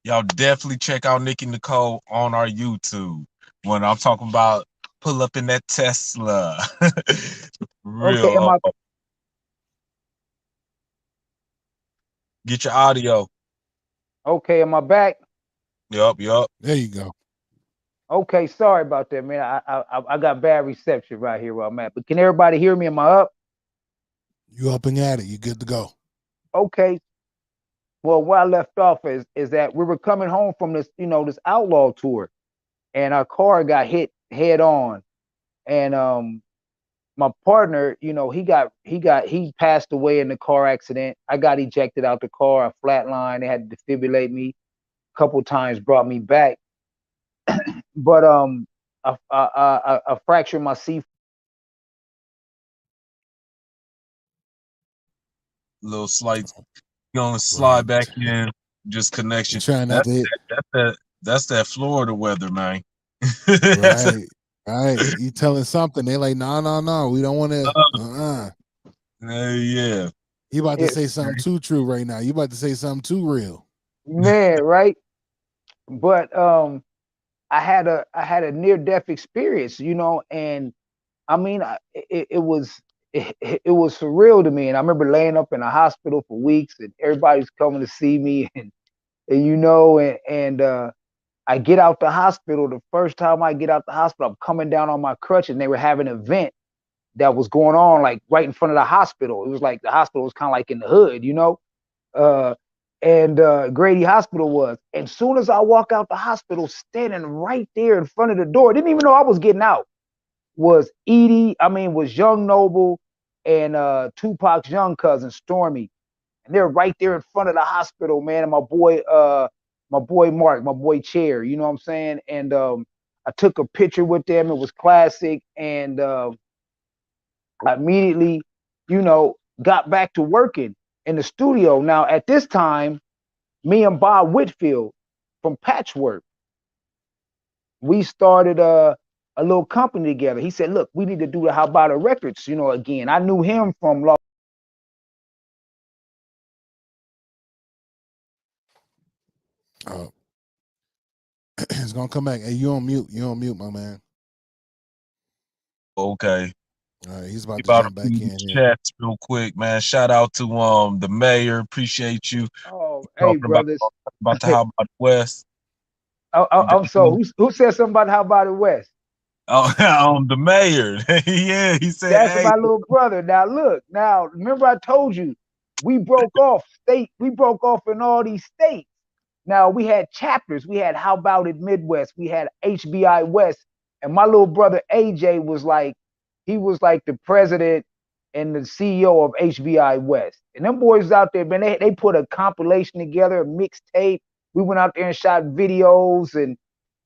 y'all definitely check out Nikki Nicole on our YouTube. When I'm talking about pull up in that Tesla. okay. Real. Get your audio. Am I back? Yup, yup. There you go. Okay, sorry about that, man. I got bad reception right here where I'm at. But can everybody hear me? Am I up? You up and at it. You good to go. Okay. Well, where I left off is that we were coming home from this, this outlaw tour, and our car got hit head on, and my partner, he passed away in the car accident. I got ejected out the car, I flatlined. They had to defibrillate me a couple times, brought me back, but I fractured my C. Little slight. You gonna slide Right. back in. Just You connection. trying not That's to hit. that Florida weather, man. Right. Right. You telling something. They like, no, no, no. We don't want to. Yeah. You about to It, say something too true right now. You about to say something too real. man, right? But I had a near death experience, and I mean, it was it was surreal to me. And I remember laying up in a hospital for weeks, and everybody's coming to see me, and I get out the hospital. The first time I get out the hospital, I'm coming down on my crutch, and they were having an event that was going on like right in front of the hospital. It was like the hospital was kind of like in the hood. Uh, and Grady Hospital was. And soon as I walk out the hospital, standing right there in front of the door, didn't even know I was getting out, was Young Noble and Tupac's young cousin, Stormy. And they're right there in front of the hospital, man. And my boy Mark, my boy Chair, you know what I'm saying? And I took a picture with them. It was classic. And I immediately, got back to working in the studio. Now, at this time, me and Bob Whitfield from Patchwork, we started a little company together. He said, "Look, we need to do the How About It Records, again." I knew him from Law. Oh, it's gonna come back. Hey, you on mute. You on mute, my man. Okay. All right, he's about We to about to jump back read in these here. chats real quick, man. Shout out to the mayor. Appreciate you Oh, hey, talking brothers. about the How About West. I'm so who said something about How About It West? Oh, the mayor. Yeah, he said, That's "Hey, my little brother. Now look, remember I told you we broke off in all these states. Now we had chapters. We had How About It Midwest. We had HBI West. And my little brother AJ he was like the president and the CEO of HBI West. And them boys out there, man, they put a compilation together, a mixtape. We went out there and shot videos, and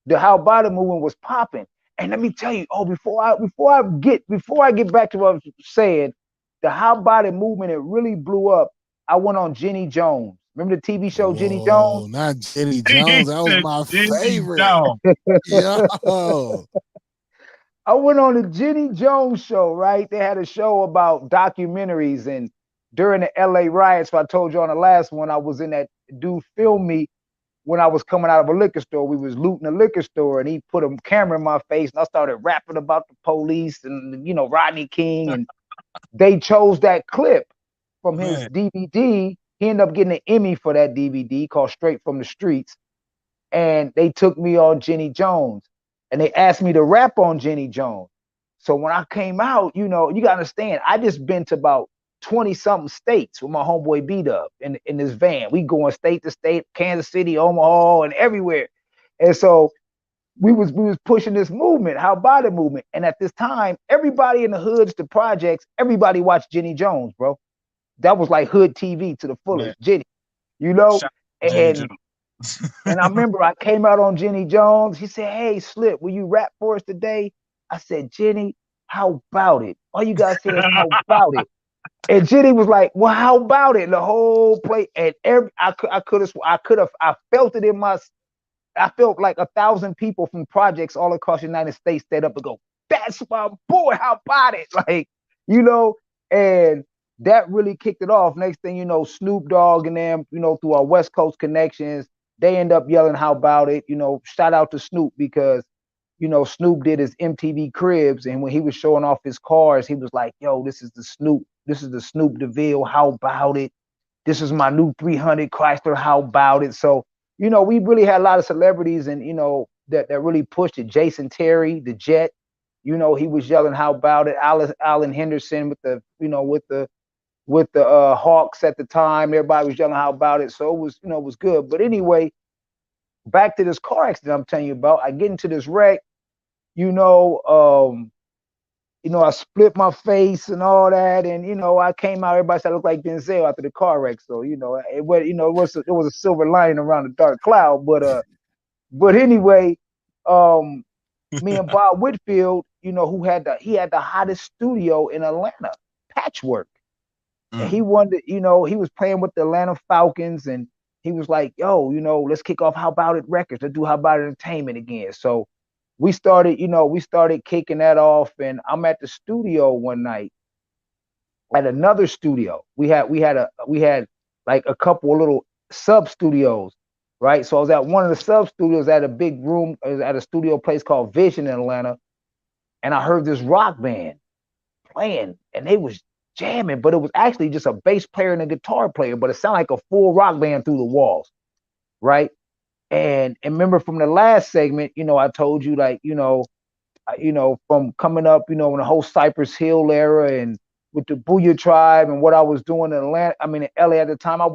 the How About It movement was popping. And let me tell you, before I get back to what I was saying, the How About It movement, it really blew up. I went on Jenny Jones. Remember the TV show Jenny Jones? Whoa, not Jenny he Jones. That was said my Jimmy favorite. Jones." Yo. I went on the Jenny Jones show, right? They had a show about documentaries, and during the LA riots, I told you on the last one, I was in that dude filmed me when I was coming out of a liquor store. We was looting a liquor store, and he put a camera in my face, and I started rapping about the police and Rodney King, and they chose that clip from his Man, DVD. He ended up getting an Emmy for that DVD called Straight from the Streets, and they took me on Jenny Jones, and they asked me to rap on Jenny Jones. So when I came out, you gotta understand, I just been to about 20 something states with my homeboy B Dub in this van. We going state to state, Kansas City, Omaha, and everywhere. And so we was pushing this movement, How About It movement. And at this time, everybody in the hoods, the projects, everybody watched Jenny Jones, bro. That was like hood TV to the man. fullest, Jenny, you know? Shout out to Jenny And Jones. and I remember I came out on Jenny Jones. He said, "Hey, Slip, will you rap for us today?" I said, "Jenny, how about it?" All you gotta say is "how about it." And Jenny was like, "Well, how about it?" The whole play, and I felt it in my. I felt like 1,000 people from projects all across the United States stand up and go, "That's my boy! How about it?" Like, you know, and that really kicked it off. Next thing you know, Snoop Dogg and them, through our West Coast connections, they end up yelling, "How about it?" Shout out to Snoop because Snoop did his MTV Cribs, and when he was showing off his cars, he was like, "Yo, this is the Snoop DeVille. How about it? This is my new 300 Chrysler. How about it?" So, we really had a lot of celebrities, and that really pushed it. Jason Terry, the Jet, he was yelling, "How about it?" Allen Henderson with the, Hawks at the time. Everybody was yelling, "How about it?" So it was good. But anyway, back to this car accident I'm telling you about. I get into this wreck. You know, um, I split my face and all that, and I came out. Everybody said I looked like Denzel after the car wreck. So it was a silver lining around the dark cloud. But anyway, um, me and Bob Whitfield, he had the hottest studio in Atlanta, Patchwork, and he Mm. wanted, he was playing with the Atlanta Falcons, and he was like, "Yo, let's kick off How About It Records. Let's do How About It Entertainment again." So we started kicking that off, and I'm at the studio one night at another studio. We had like a couple of little sub studios, right? So I was at one of the sub studios at a big room, at a studio place called Vision in Atlanta, and I heard this rock band playing, and they was jamming, but it was actually just a bass player and a guitar player, but it sounded like a full rock band through the walls, right? And remember from the last segment, I told you like, from coming up, in the whole Cypress Hill era and with the Booyah Tribe and what I was doing in Atlanta, in LA at the time, I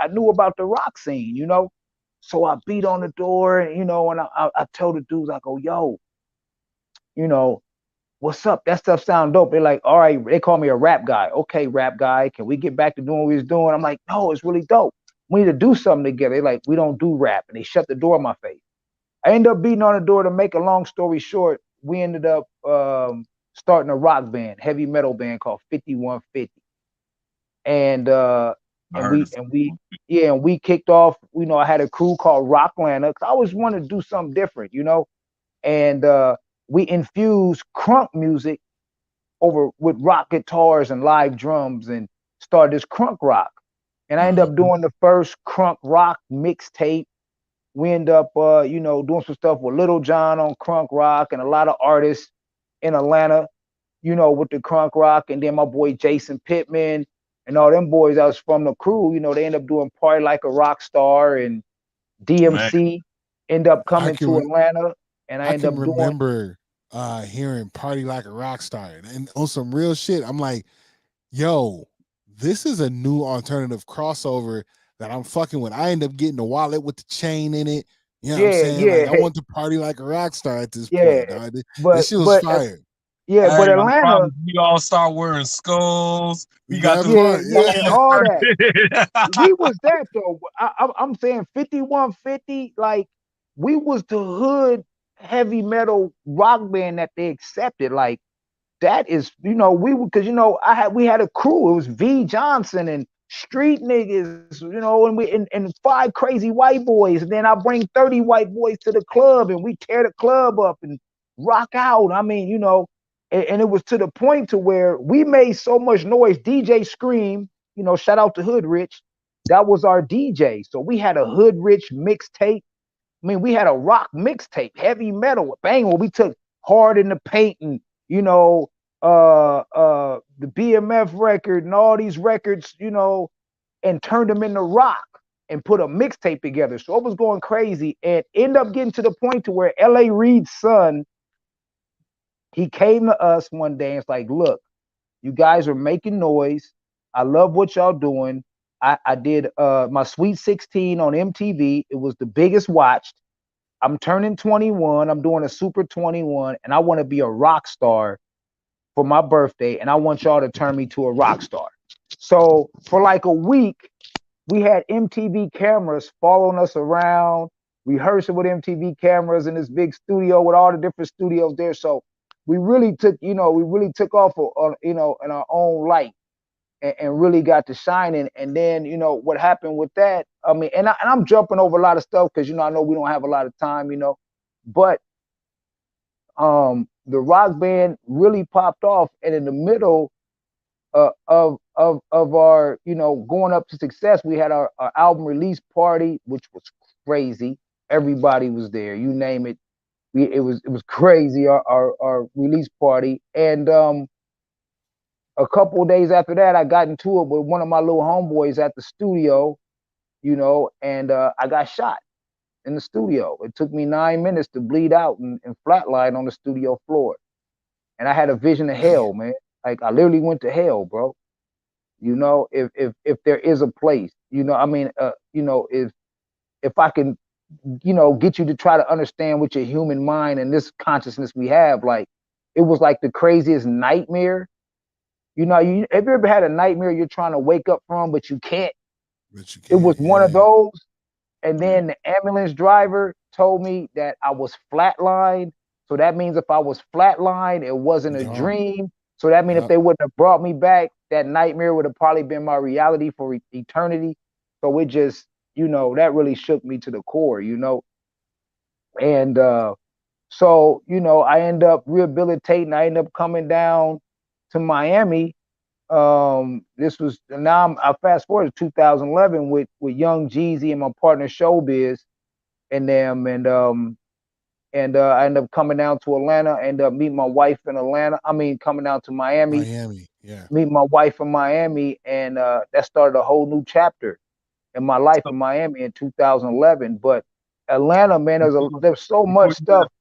knew about the rock scene. So I beat on the door, and I tell the dudes, I go, "Yo, you know, what's up? That stuff sound dope." They're like, "All right," they call me a rap guy. "Okay, rap guy, can we get back to doing what we was doing?" I'm like, "No, it's really dope. We need to do something together." They're like, "We don't do rap," and they shut the door in my face. I ended up beating on the door. To make a long story short, we ended up starting a rock band, heavy metal band called 5150. And uh I and heard we it. and we yeah, and we kicked off, I had a crew called Rocklanta, because I always wanted to do something different. And we infused crunk music over with rock guitars and live drums and started this crunk rock. And I ended up Mhm. doing the first crunk rock mixtape. We end up doing some stuff with Little John on crunk rock and a lot of artists in Atlanta, with the crunk rock, and then my boy Jason Pittman and all them boys that was from the crew, they end up doing Party Like a Rock Star, and Man, DMC end up I coming can to re- Atlanta, and I I end can up doing. remember hearing "Party Like a Rock Star" and on some real shit. I'm like, yo, this is a new alternative crossover that I'm fucking with. I end up getting a wallet with the chain in it. You know what I'm Yeah, saying? Like, yeah, I want to party like a rock star at this yeah, point, dog. This but shit was but fire. yeah, hey, but I Atlanta, promise we all start wearing skulls. We got That the yeah, part, yeah, yeah. all that. We was that though. I'm saying 5150, like we was the hood heavy metal rock band that they accepted. Like that is, because we had a crew. It was V Johnson and street niggas, and five crazy white boys. And then I bring 30 white boys to the club, and we tear the club up and rock out. And it was to the point to where we made so much noise. DJ Scream, shout out to Hood Rich. That was our DJ. So we had a Hood Rich mixtape. We had a rock mixtape, heavy metal, bang, where we took Hard in the Paint and, the BMF record and all these records, and turned them into rock and put a mixtape together. So it was going crazy, and end up getting to the point to where L.A. Reid's son, he came to us one day and it's like, "Look, you guys are making noise. I love what y'all doing. I did my Sweet 16 on MTV. It was the biggest watched. I'm turning 21. I'm doing a Super 21, and I want to be a rock star for my birthday, and I want y'all to turn me to a rock star." So for like a week, we had MTV cameras following us around, rehearsing with MTV cameras in this big studio with all the different studios there. So we really took off on, in our own light. and really got to shining. And then, you know, what happened with that, I mean, I'm jumping over a lot of stuff because, you know, I know we don't have a lot of time, you know, but the rock band really popped off. And in the middle of our, you know, going up to success, we had our album release party, which was crazy. Everybody was there, you name it. It was crazy, our release party. And a couple of days after that, I got into it with one of my little homeboys at the studio, you know, and I got shot in the studio. It took me 9 minutes to bleed out and flatline on the studio floor. And I had a vision of Man, hell, man. Like I literally went to hell, bro. You know, if there is a place, you know, I mean, you know, if I can, you know, get you to try to understand what your human mind and this consciousness we have, like it was like the craziest nightmare. You know, have you ever had a nightmare you're trying to wake up from, but you can't? but you It was can't. one of Yeah. those. And then the ambulance driver told me that I was flatlined. So that means if I was flatlined, it wasn't a Gone. dream. So that means if Yep. they wouldn't have brought me back, that nightmare would have probably been my reality for eternity. So it just, you know, that really shook me to the core, you know. And so, you know, I end up rehabilitating. I end up coming down to Miami. This was now I fast forward to 2011 with Young Jeezy and my partner Showbiz and them, and I ended up coming down to Atlanta. End up meeting my wife in Atlanta. I mean, coming down to Miami, Miami. Yeah. meet my wife in Miami, and that started a whole new chapter in my life So in Miami in 2011. But Atlanta, man, before, there's so before much you stuff. left,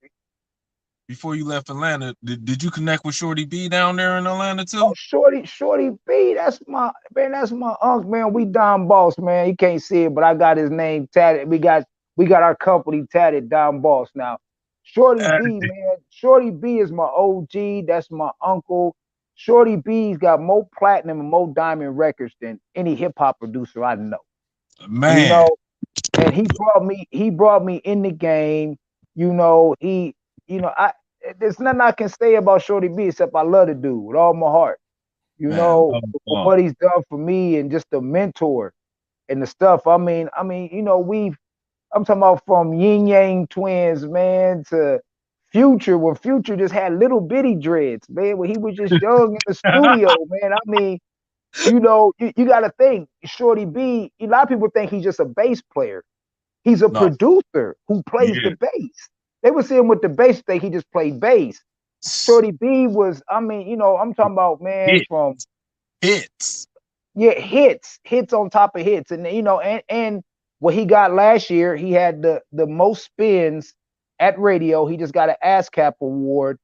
before you left Atlanta, did you connect with Shorty B down there in Atlanta Oh, too? Shorty B, that's my man, that's my uncle, man. We Don Boss, man. He can't see it, but I got his name tatted. We got our company tatted, Don Boss. Now, Shorty Uh, B, man. Shorty B is my OG. That's my uncle. Shorty B's got more platinum and more diamond records than any hip hop producer I know. You man, know, and he brought me in the game. You know, I there's nothing I can say about Shorty B except I love the dude with all my heart, you man, know, for what he's done for me and just the mentor and the stuff. I mean, you know, I'm talking about from Yin Yang Twins, man, to Future, when Future just had little bitty dreads, man, when he was just young in the studio, man. I mean, you know, you got to think, Shorty B, a lot of people think he's just a bass player. He's a no, producer who plays the yeah, bass. They would see him with the bass, think he just played bass. Shorty B was, I mean, you know, I'm talking about, man, hit, from hits, yeah, hits on top of hits, and you know, and what he got last year, he had the most spins at radio. He just got an ASCAP award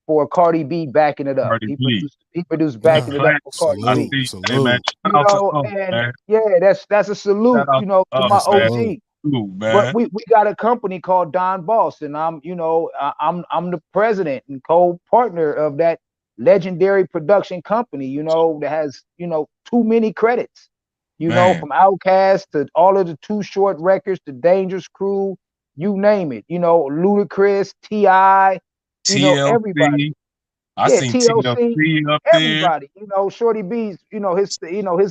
for Cardi B backing it up. Cardi He B. produced he produced That's backing it up for class. Cardi I B. Salute. see. Hey man, Salute. You shout out to know, and man. yeah, that's a Shout salute, out you know, to my A man. salute. OG. Ooh, But man. we got a company called Don Boss, and I'm, you know, I'm the president and co-partner of that legendary production company, you know, that has, you know, too many credits, you know, Man. from Outkast to all of the Too Short records to Dangerous Crew, you name it, you know, Ludacris, Ti, you know, everybody. TLC. I Yeah, seen TLC, TLC up there. everybody. You know, Shorty B's, you know, his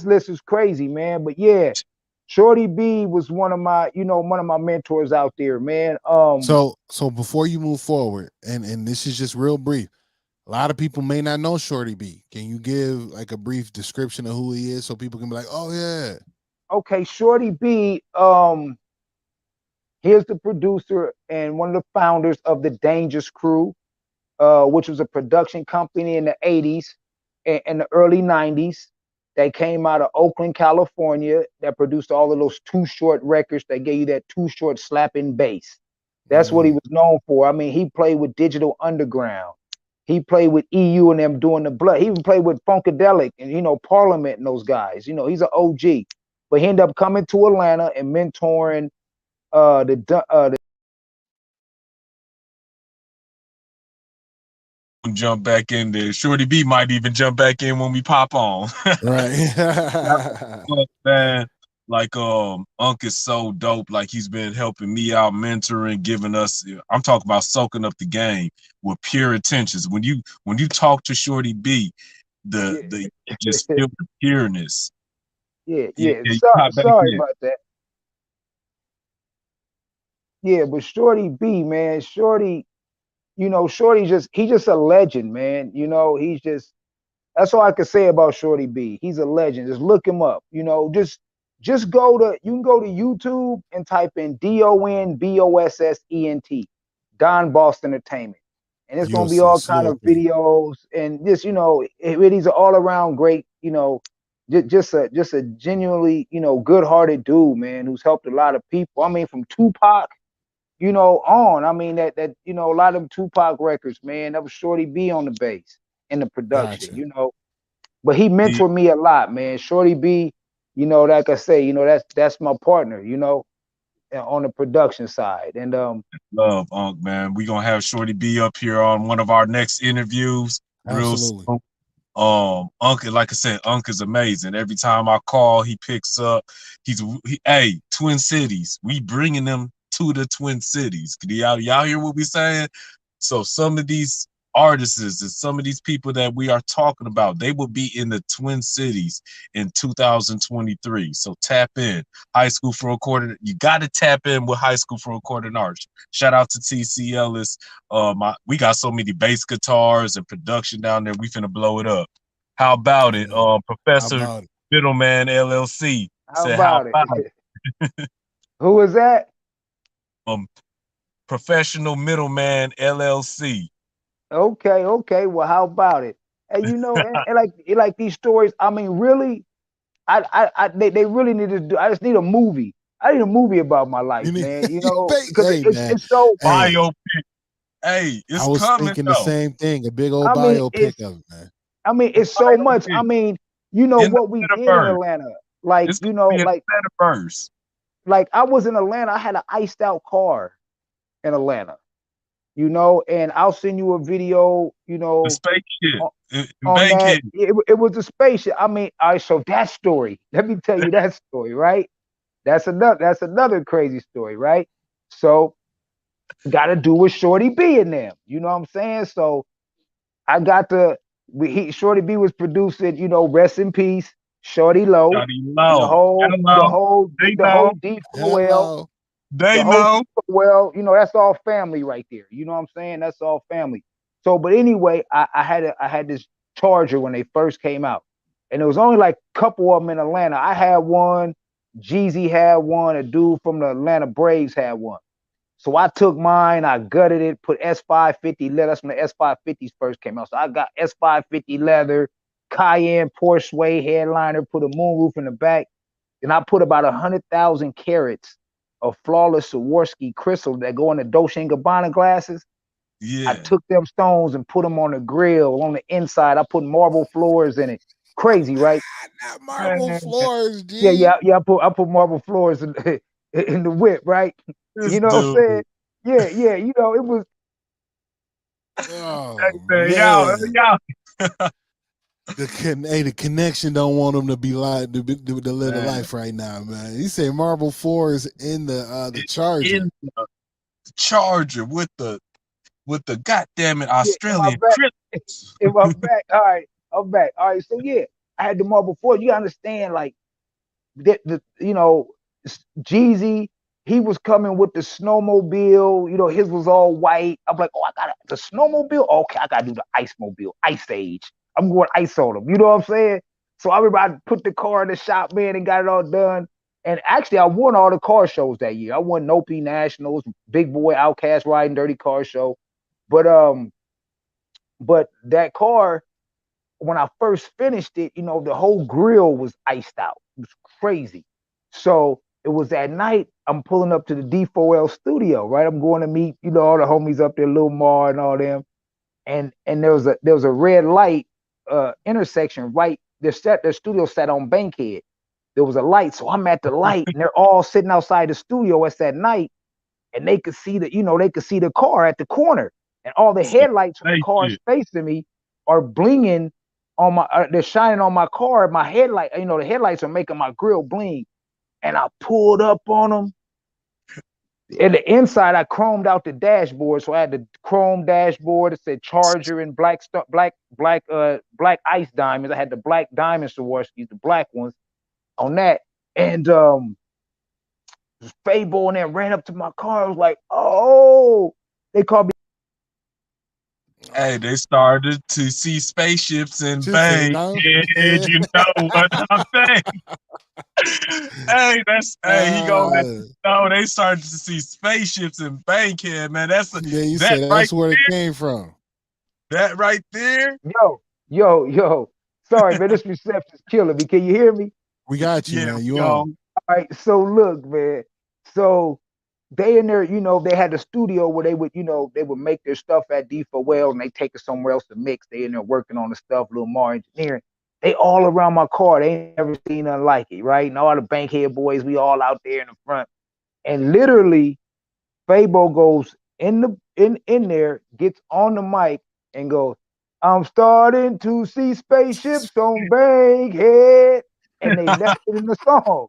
list is crazy, man. But yeah, Shorty B was one of my mentors out there, man. So before you move forward, and this is just real brief. A lot of people may not know Shorty B. Can you give like a brief description of who he is so people can be like, oh yeah. Okay, Shorty B, here's the producer and one of the founders of the Dangerous Crew, which was a production company in the 80s and the early 90s that came out of Oakland, California, that produced all of those Too Short records that gave you that Too Short slapping bass. That's what he Mm, was known for. I mean, he played with Digital Underground. He played with EU and them doing the blood. He even played with Funkadelic and, you know, Parliament and those guys. You know, he's an OG. But he ended up coming to Atlanta and mentoring the Jump back in there. Shorty B might even jump back in when we pop on. right. But, man, like Unc is so dope. Like he's been helping me out, mentoring, giving us. I'm talking about soaking up the game with pure intentions. When you talk to Shorty B, Yeah, the you just feel the pureness. yeah, Yeah, yeah. yeah, you hop back Sorry in. about that. Yeah, but Shorty B, man, Shorty, Shorty he just a legend, man. He's just that's all I can say about Shorty B. He's a legend. Just look him up. Just you can go to YouTube and type in DonBossent, Don Boss Entertainment. And it's gonna be all kind of Absolutely. videos and just, he's an all around great, just a genuinely, good hearted dude, man, who's helped a lot of people. I mean, from Tupac, on. I mean a lot of them Tupac records, man. That was Shorty B on the bass in the production, Gotcha. But he Yeah, mentored me a lot, man. Shorty B, like I say, that's my partner, on the production side. And love Unc, man. We gonna have Shorty B up here on one of our next interviews real Absolutely. soon. Unc, like I said, Unc is amazing. Every time I call, he picks up. Hey, Twin Cities. We bringing them to the Twin Cities. Can y'all hear what we saying? So some of these artists and some of these people that we are talking about, they will be in the Twin Cities in 2023. So tap in. High School for Recording. You got to tap in with High School for Recording Arts. Shout out to TC Ellis. We got so many bass guitars and production down there. We finna blow it up. How about it? Yeah. How Professor about it? Middleman LLC how said, "How about it? about it?" Who is that? Um, Professional Middleman LLC. Okay, okay. Well, how about it? And and like these stories. I mean, really, they really need to do. I just need a movie. I need a movie about my life, You need, man. Because hey man, it's so. hey, Biopic. Hey, I it's was coming thinking the though. same thing. A big old I mean, biopic of it, man. it's so much. I Biopic mean, in the what we did in metaverse. Atlanta. Like, It's gonna be in the metaverse. like I was in Atlanta. I had an iced out car in Atlanta. And I'll send you a video. The spaceship in On that. Bankhead. It was a spaceship. I mean, all right, so that story. Let me tell you that story, right? That's another crazy story, right? So got to do with Shorty B in them. You know what I'm saying? So I got to Shorty B was producing, rest in peace, Shorty Low, Shawty and the low. whole the Hello. whole They the know. whole D4L, Hello. They the whole know. D4L, that's all family right there. You know what I'm saying? That's all family. So, but anyway, I had this Charger when they first came out, and there was only like a couple of them in Atlanta. I had one, Jeezy had one, a dude from the Atlanta Braves had one. So I took mine, I gutted it, put S550 leather. That's when the S550s first came out. So I got S550 leather, Cayenne Porsche suede headliner, put a moonroof in the back, and I put about 100,000 carats of flawless Swarovski crystal that go in the Dolce and Gabbana glasses. I Yeah. took them stones and put them on the grill on the inside. I put marble floors in it. Crazy, right? Not marble Man, floors, Yeah, G. yeah, yeah. I put marble floors in, in the whip, right? this You know what I'm saying? dude. Yeah, yeah. It was. Oh Man, man. y'all. The connection don't want him to be live to live a Man, life right now, man. He said marble floors in the Charger. in the Charger with the goddamn it Yeah, in my Australian back. Christmas. In my back. All right, I'm back. All right, so yeah, I had the marble floors. You understand, like Jeezy, he was coming with the snowmobile. His was all white. I'm like, oh, I got the snowmobile. Okay, I gotta do the ice mobile, ice age. I'm going ice on them. You know what I'm saying? So I remember I put the car in the shop, man, and got it all done. And actually, I won all the car shows that year. I won No P Nationals, Big Boy Outcast Riding Dirty Car Show. But that car, when I first finished it, the whole grill was iced out. It was crazy. So it was at night. I'm pulling up to the D4L studio, right? I'm going to meet, all the homies up there, Lil Mar and all them. And there was a red light intersection right. Their studio sat on Bankhead. There was a light, so I'm at the light, and they're all sitting outside the studio. It's at night, and they could see the car at the corner, and all the headlights from the cars Spaceship. facing me are blinging on my. They're shining on my car. My headlight, the headlights are making my grill bling, and I pulled up on them, In the inside, I chromed out the dashboard, so I had the chrome dashboard. It said Charger and black ice diamonds. I had the black diamond Swarovskis, the black ones on that. And Fabo and then ran up to my car. I was like, oh, they called me. Hey, they started to see spaceships and Just say bang. no. Yeah, you know what I'm saying? Hey, he gonna let uh, you know they started to see spaceships and Bankhead, man. yeah, you That say right that's where it came from. that right there. Yo. Sorry, man, this reception's killing me. Can you hear me? We got you, Yeah, man. we You on? on. All right. So look, man. So they in there, they had the studio where they would make their stuff at D4L and they take it somewhere else to mix. They in there working on the stuff, a little more engineering. They all around my car. They ain't never seen nothing like it, right? And all the Bankhead boys, we all out there in the front. And literally, Fabo goes in there, gets on the mic and goes, "I'm starting to see spaceships on Bankhead," and they left it in the song.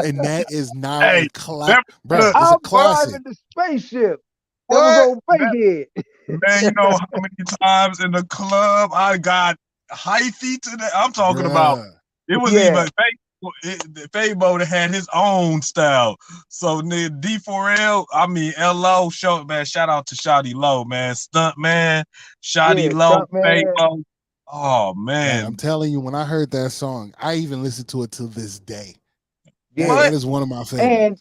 And that is now a Hey, that bruh. look It's a I'm classic. driving the spaceship that was what? on Bankhead. Man, you know how many times in the club I got hyphy to that? I'm talking about Bruh. it was Yeah, even Fabo that had his own style. So D4L, I mean LO show man, shout out to Shotty Low, man. Stunt man, Shotty yeah, Low, stunt man. Fabo. Oh Man, I'm man. telling you, when I heard that song, I even listen to it to this day. That Yeah, What? is one of my and favorites.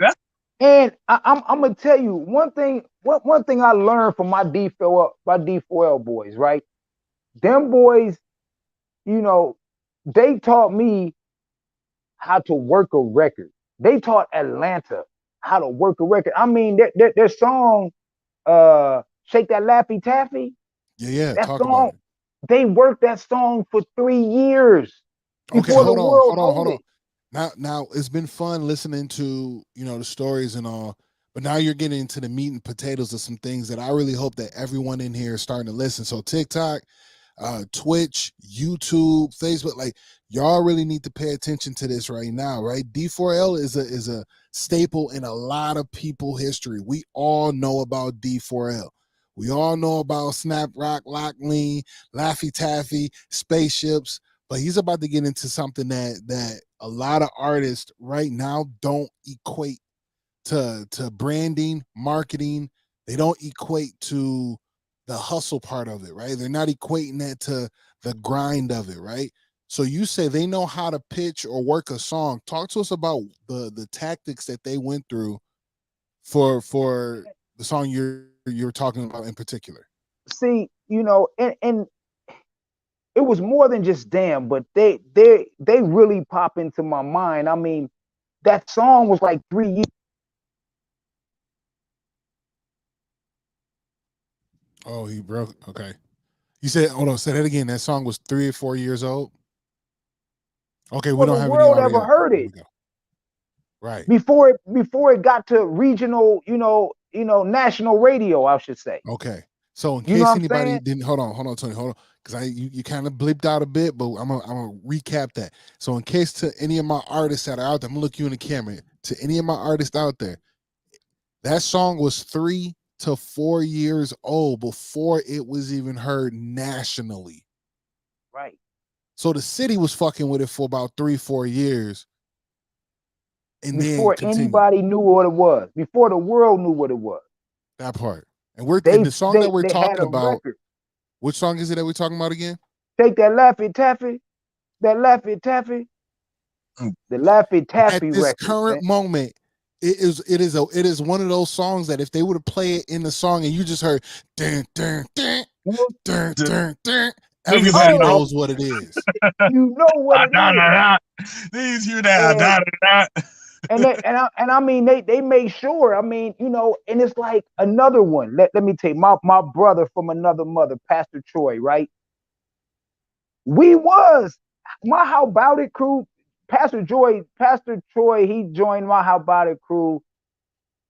That's I'm gonna tell you one thing. One thing I learned from my D4L boys, right? Them boys, you know, they taught me how to work a record. They taught Atlanta how to work a record. I mean, their song, "Shake That Laffy Taffy," Yeah, yeah. that Talk about song, it. they worked that song for 3 years Okay, before the hold on, world hold on, heard hold on. it. Now it's been fun listening to the stories and all, but now you're getting into the meat and potatoes of some things that I really hope that everyone in here is starting to listen. So TikTok, Twitch, YouTube, Facebook, like y'all really need to pay attention to this right now, right? D4L is a staple in a lot of people history. We all know about D4L. We all know about Snap Rock, Lock Lean, Laffy Taffy, spaceships, but he's about to get into something that a lot of artists right now don't equate to branding, marketing. They don't equate to the hustle part of it, right? They're not equating that to the grind of it, right? So you say they know how to pitch or work a song. Talk to us about the tactics that they went through for the song you're talking about in particular. See, and it was more than just damn, but they really pop into my mind. I mean, that song was like 3 years. Oh, he broke. Okay. You said, hold on, say that again. That song was 3 or 4 years old. Okay, we Before don't the have any world ever audio. heard There it. we go. Right. Before it got to regional, national radio, I should say. Okay. So in You know what case I'm anybody saying? didn't hold on, Tony, hold on. Because you kind of blipped out a bit, but I'm gonna recap that. So in case to any of my artists that are out there, I'm gonna look you in the camera. To any of my artists out there, that song was 3 to 4 years old before it was even heard nationally. Right. So the city was fucking with it for about 3, 4 years and then Before continued anybody knew what it was, before the world knew what it was, that part. And we're in they the song that they we're they had talking a about. record. Which song is it that we're talking about again? Take that Laffy Taffy, the Laffy At Taffy this record, current man. moment, it is one of those songs that if they were to play it in the song and you just heard dun, dun, dun, dun, the dun, dun, niggas had everybody no Oh, knows what it is. you know what it da da is, da. These hear that and da da da. I mean they made sure. I mean, and it's like another one. Let me tell you, my brother from another mother, Pastor Troy, right? We was my How About It crew. Pastor Troy, he joined my How About It crew.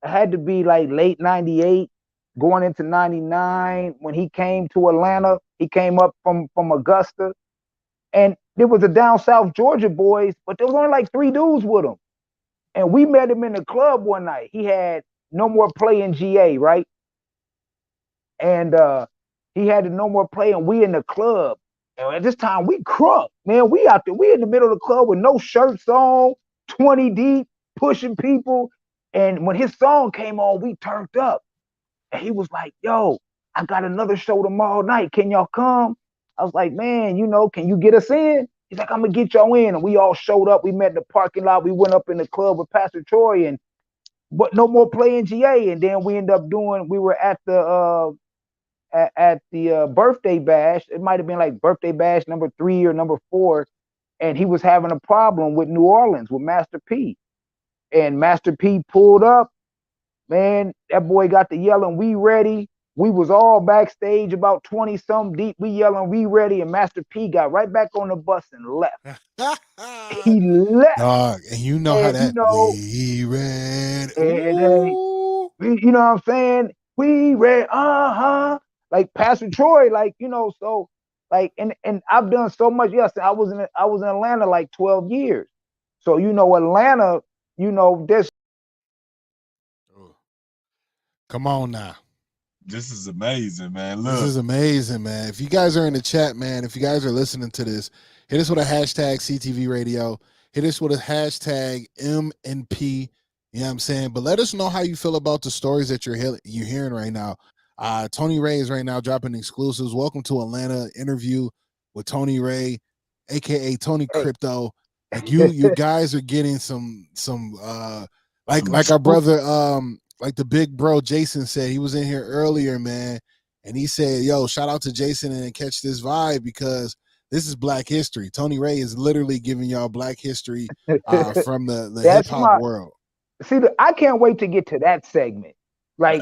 It had to be like late '98, going into '99 when he came to Atlanta. He came up from Augusta, and there was a down south Georgia boys, but there was only like three dudes with him. And we met him in the club one night. He had No More Play in GA, right? And he had the No More Play, and we in the club. And at this time, we crunk, man. We out there, we in the middle of the club with no shirts on, 20 deep, pushing people. And when his song came on, we turned up. And he was like, yo, I got another show tomorrow night. Can y'all come? I was like, man, can you get us in? He's like, I'm gonna get y'all in. And we all showed up. We met in the parking lot. We went up in the club with Pastor Troy and but No More Play in GA. And then we ended up we were at the birthday bash. It might have been like birthday bash number 3 or number 4. And he was having a problem with New Orleans with Master P. And Master P pulled up. Man, that boy got to yelling, we ready. We was all backstage about 20 some deep. We yelling, we ready. And Master P got right back on the bus and left. He left. Dog, and you know how And that we read. and you know what I'm saying? We read, like Pastor Troy, like, so like and I've done so much. Yes, I was in Atlanta like 12 years. So Atlanta, there's Come on now. This is amazing, man. Look. This is amazing, man. If you guys are in the chat, man, if you guys are listening to this, hit us with a hashtag CTV Radio. Hit us with a hashtag MNP. You know what I'm saying? But let us know how you feel about the stories that you're hearing right now. Tony Ray is right now dropping exclusives. Welcome to Atlanta interview with Tony Ray, aka Tony Crypto. Like you guys are getting some like our brother like the big bro Jason said. He was in here earlier, man, and he said, yo, shout out to Jason and catch this vibe because this is Black history. Tony Ray is literally giving y'all Black history from the hip hop world. See, I can't wait to get to that segment. Like,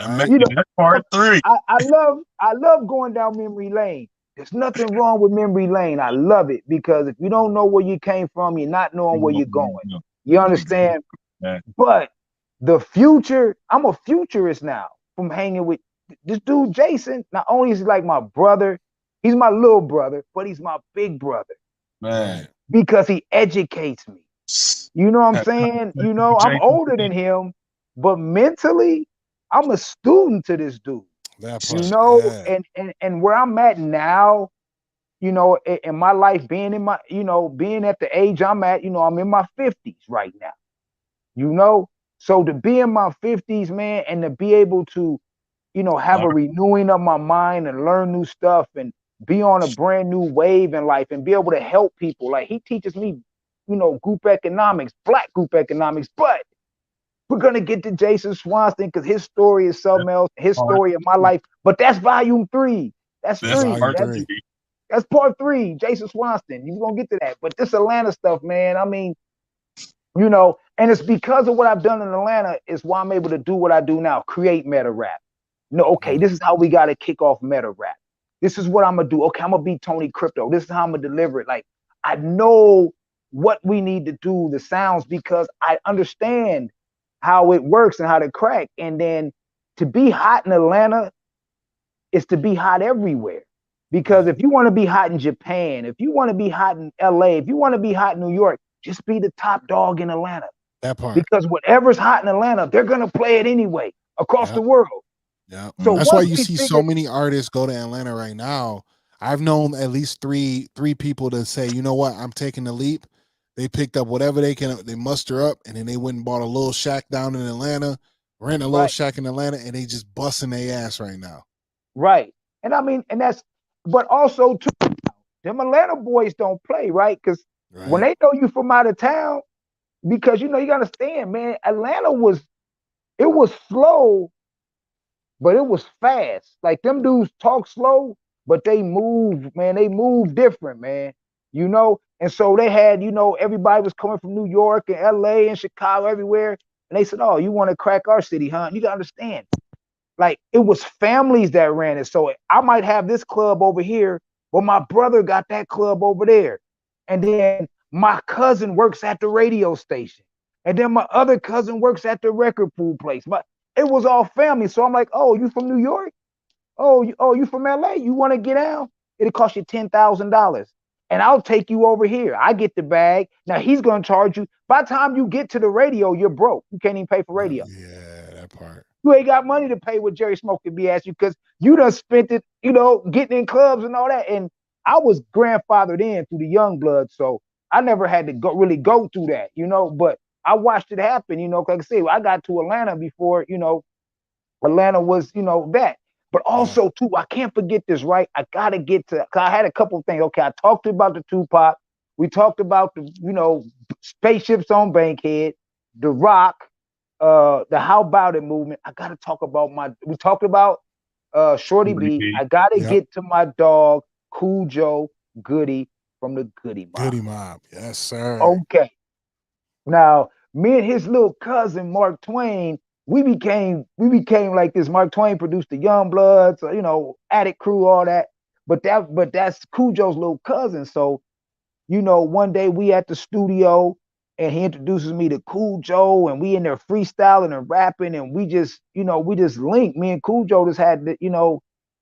part 3. I love going down memory lane. There's nothing wrong with memory lane. I love it because if you don't know where you came from, you're not knowing where you're going. You understand? But the future, I'm a futurist now from hanging with this dude, Jason. Not only is he like my brother, he's my little brother, but he's my big brother. Man. Because he educates me. You know what I'm saying? I'm older than him, but mentally, I'm a student to this dude. And where I'm at now, in my life, being at the age I'm at, I'm in my 50s right now. So to be in my 50s, man, and to be able to, have a renewing of my mind and learn new stuff and be on a brand new wave in life and be able to help people. Like he teaches me, group economics, Black group economics, but we're going to get to Jason Swanston because his story is something else, his story of my life. But that's volume 3. That's 3. That's part 3, Jason Swanston. You're going to get to that. But this Atlanta stuff, man, I mean, and it's because of what I've done in Atlanta is why I'm able to do what I do now, create meta rap. Okay, this is how we got to kick off meta rap. This is what I'm going to do. Okay, I'm going to be Tony Crypto. This is how I'm going to deliver it. Like, I know what we need to do, the sounds, because I understand how it works and how to crack. And then to be hot in Atlanta is to be hot everywhere. Because if you want to be hot in Japan, if you want to be hot in LA, if you want to be hot in New York, just be the top dog in Atlanta. That part. Because whatever's hot in Atlanta, they're going to play it anyway across the world. Yeah. So that's why you see so many artists go to Atlanta right now. I've known at least three people to say, you know what, I'm taking the leap. They picked up whatever they muster up, and then they went and bought a little shack down in Atlanta, rent a little shack in Atlanta, and they just busting their ass right now. Right. And I mean, but also too, them Atlanta boys don't play, right? Because when they know you from out of town, because you gotta understand, man, Atlanta was slow, but it was fast. Like them dudes talk slow, but they move, man. They move different, man. And so they had, everybody was coming from New York and LA and Chicago, everywhere. And they said, oh, you want to crack our city, huh? You got to understand. Like, it was families that ran it. So I might have this club over here, but my brother got that club over there. And then my cousin works at the radio station. And then my other cousin works at the record pool place. But it was all family. So I'm like, oh, you from New York? Oh, you from LA? You want to get out? It'll cost you $10,000. and I'll take you over here. I get the bag. Now he's gonna charge you. By the time you get to the radio, you're broke. You can't even pay for radio. Yeah, that part. You ain't got money to pay what Jerry Smoke could be asking you because you done spent it, getting in clubs and all that. And I was grandfathered in through the young blood, so I never had to really go through that, But I watched it happen, Like I said, I got to Atlanta before, Atlanta was, that. But Yeah. also too, I can't forget this, right? I gotta get to. Cause I had a couple of things. Okay, I talked about the Tupac. We talked about the, spaceships on Bankhead, the Rock, the How About It movement. I gotta talk about we talked about Shorty B. I gotta Yep. get to my dog, Cool Joe Goody from the Goody Mob. Goody Mob. Yes, sir. Okay. Now, me and his little cousin Mark Twain, we became like this. Mark Twain produced the Young Bloods, Attic Crew, all that. But that's Cujo's little cousin. So one day we at the studio and he introduces me to Cool Joe and we in there freestyling and rapping and we just linked. Me and Cool Joe just had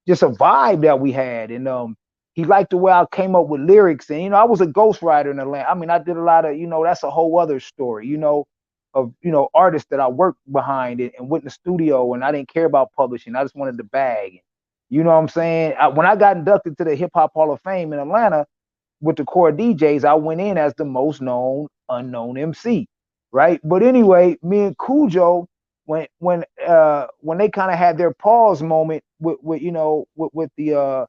just a vibe that we had. And he liked the way I came up with lyrics. And I was a ghostwriter in Atlanta. I mean, I did a lot of, that's a whole other story, of artists that I worked behind and went in the studio and I didn't care about publishing. I just wanted the bag. You know what I'm saying? When I got inducted to the Hip Hop Hall of Fame in Atlanta, with the core DJs, I went in as the most known unknown MC, right? But anyway, me and Cujo, when they kind of had their pause moment with the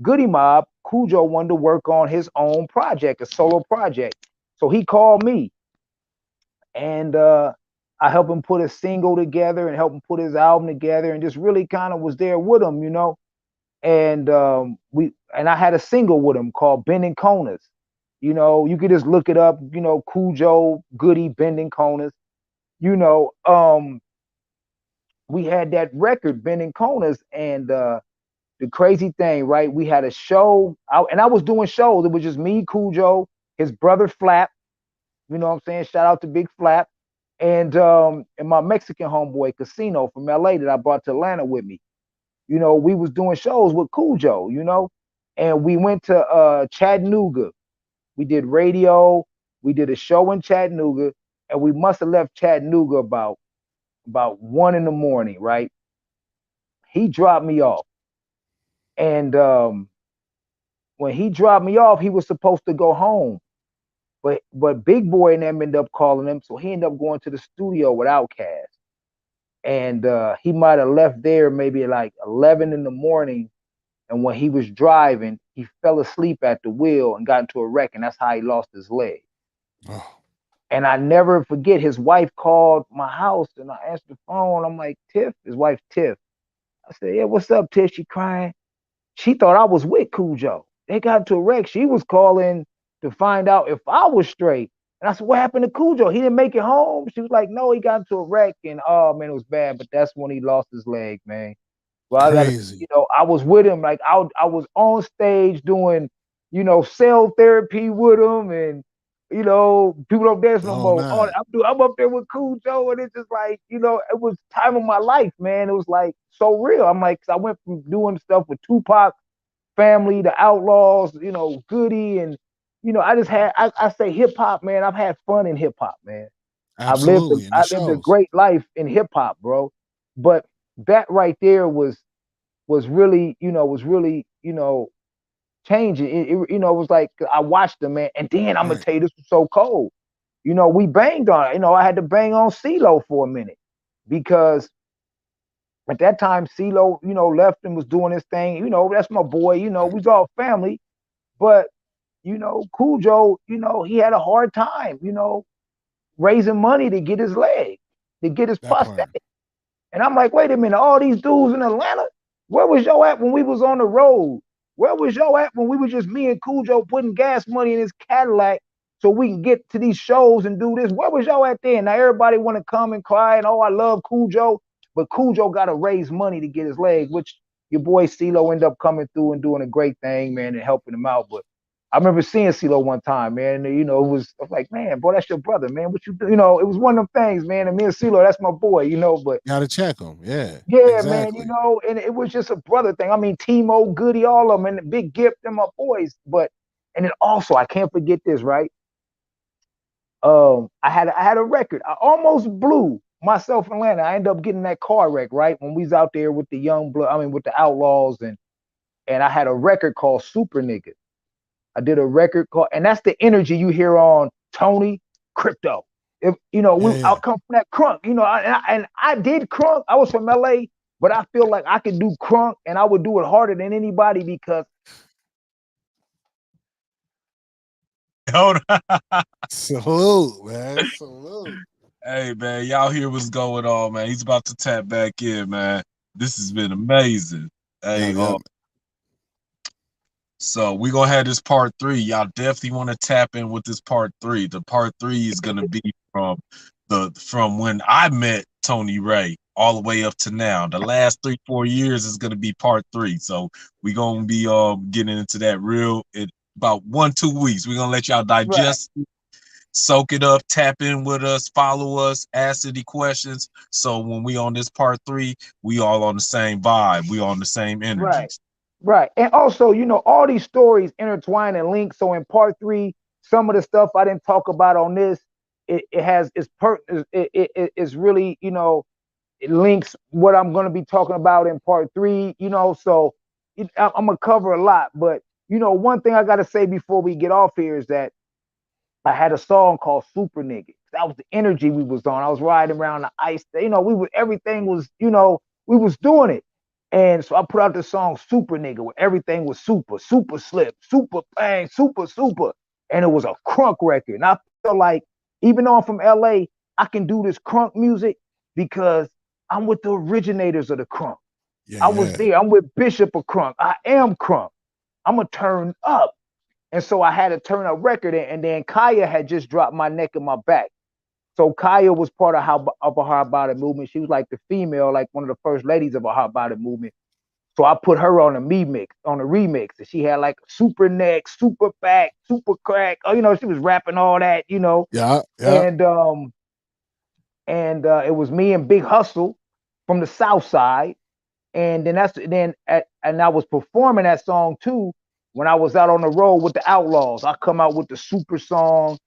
Goody Mob, Cujo wanted to work on his own project, a solo project. So he called me, and I helped him put a single together and help him put his album together, and just really kind of was there with him, and I had a single with him called Bending Corners. You could just look it up, Cujo Goody Bending Corners. We had that record Bending Corners, and the crazy thing, right? We had a show, and I was doing shows. It was just me, Cujo, his brother Flap. You know what I'm saying? Shout out to Big Flap, and my Mexican homeboy Casino from LA that I brought to Atlanta with me. We was doing shows with Cujo, and we went to Chattanooga. We did radio. We did a show in Chattanooga, and we must have left Chattanooga about 1 in the morning, right? He dropped me off, and when he dropped me off, he was supposed to go home, but Big Boy and them ended up calling him, so he ended up going to the studio with Outkast. And he might have left there maybe like 11 in the morning. And when he was driving, he fell asleep at the wheel and got into a wreck, and that's how he lost his leg. Oh. And I never forget, his wife called my house, and I answered the phone. I'm like, Tiff, his wife Tiff. I said, yeah, what's up, Tiff? She crying. She thought I was with Cujo. They got into a wreck. She was calling to find out if I was straight. And I said, what happened to Cujo? He didn't make it home. She was like, no, he got into a wreck, and oh man, it was bad. But that's when he lost his leg, man. Well, Crazy. I was with him. Like I was on stage doing, cell therapy with him, and people don't dance no more. Oh, I'm up there with Cujo, and it's just like, it was time of my life, man. It was like so real. I'm like, 'cause I went from doing stuff with Tupac, Family, the Outlaws, Goody, and I just had I say hip hop, man. I've had fun in hip hop, man. Absolutely. I lived a great life in hip hop, bro. But that right there was really, changing. It was like I watched them, man. And then I'm gonna tell you, this was so cold. We banged on it. I had to bang on CeeLo for a minute because at that time CeeLo, left and was doing his thing. That's my boy. We was all family, but Cujo, he had a hard time, raising money to get his leg, to get his prosthetic. And I'm like, wait a minute, all these dudes in Atlanta, where was y'all at when we was on the road? Where was y'all at when we was just me and Cujo putting gas money in his Cadillac so we can get to these shows and do this? Where was y'all at then? Now everybody want to come and cry and, oh, I love Cujo, but Cujo got to raise money to get his leg, which your boy CeeLo ended up coming through and doing a great thing, man, and helping him out. But I remember seeing CeeLo one time, man. And, I was like, man, boy, that's your brother, man. What you do? It was one of them things, man. And me and CeeLo, that's my boy, but gotta check him. Yeah. Yeah, exactly. man, and it was just a brother thing. I mean, Timo, Goody, all of them, and the Big Gift and my boys. But And then also, I can't forget this, right? I had a record. I almost blew myself in Atlanta. I ended up getting that car wreck, right? When we was out there with the young blood, I mean with the outlaws, and I had a record called Super Nigga. I did a record called, and that's the energy you hear on Tony Crypto. If you know, I Yeah. come from that crunk, you know, and I did crunk. I was from LA, but I feel like I could do crunk, and I would do it harder than anybody because Hold on. Salute, man. Salute. Hey man, y'all hear what's going on, man. He's about to tap back in, man. This has been amazing. Yeah, Hey, yeah. so we gonna have this part three. Y'all definitely want to tap in with this part three. The part three is gonna be from when I met Tony Ray all the way up to now. The last 3-4 years is gonna be part three. So we gonna be getting into that real in about 1-2 weeks. We're gonna let y'all right, digest, soak it up, tap in with us, follow us, ask any questions. So when we on this part three, we all on the same vibe. We on the same right. energies. Right. And also, you know, all these stories intertwine and link. So in part three, some of the stuff I didn't talk about on this, it has it's really, you know, it links what I'm going to be talking about in part three, you know. So I'm gonna cover a lot. But you know, one thing I gotta say before we get off here is that I had a song called Super Nigga. That was the energy we was on. I was riding around the ice. You know, we were everything was, you know, we was doing it. And so I put out the song Super Nigga where everything was super, super slip, super bang, super, super. And it was a crunk record. And I feel like even though I'm from LA, I can do this crunk music because I'm with the originators of the crunk. Yeah, I was yeah. there. I'm with Bishop of Crunk. I am crunk. I'm gonna turn up. And so I had to turn a record in, and then Kaya had just dropped My Neck and My Back. So Kaya was part of a hard body movement. She was like the female, like one of the first ladies of a hard body movement. So I put her on a on a remix, and she had like super neck, super back, super crack. Oh, you know, she was rapping all that, you know, Yeah, yeah. and it was me and Big Hustle from the South Side, and and I was performing that song too when I was out on the road with the Outlaws. I come out with the super song,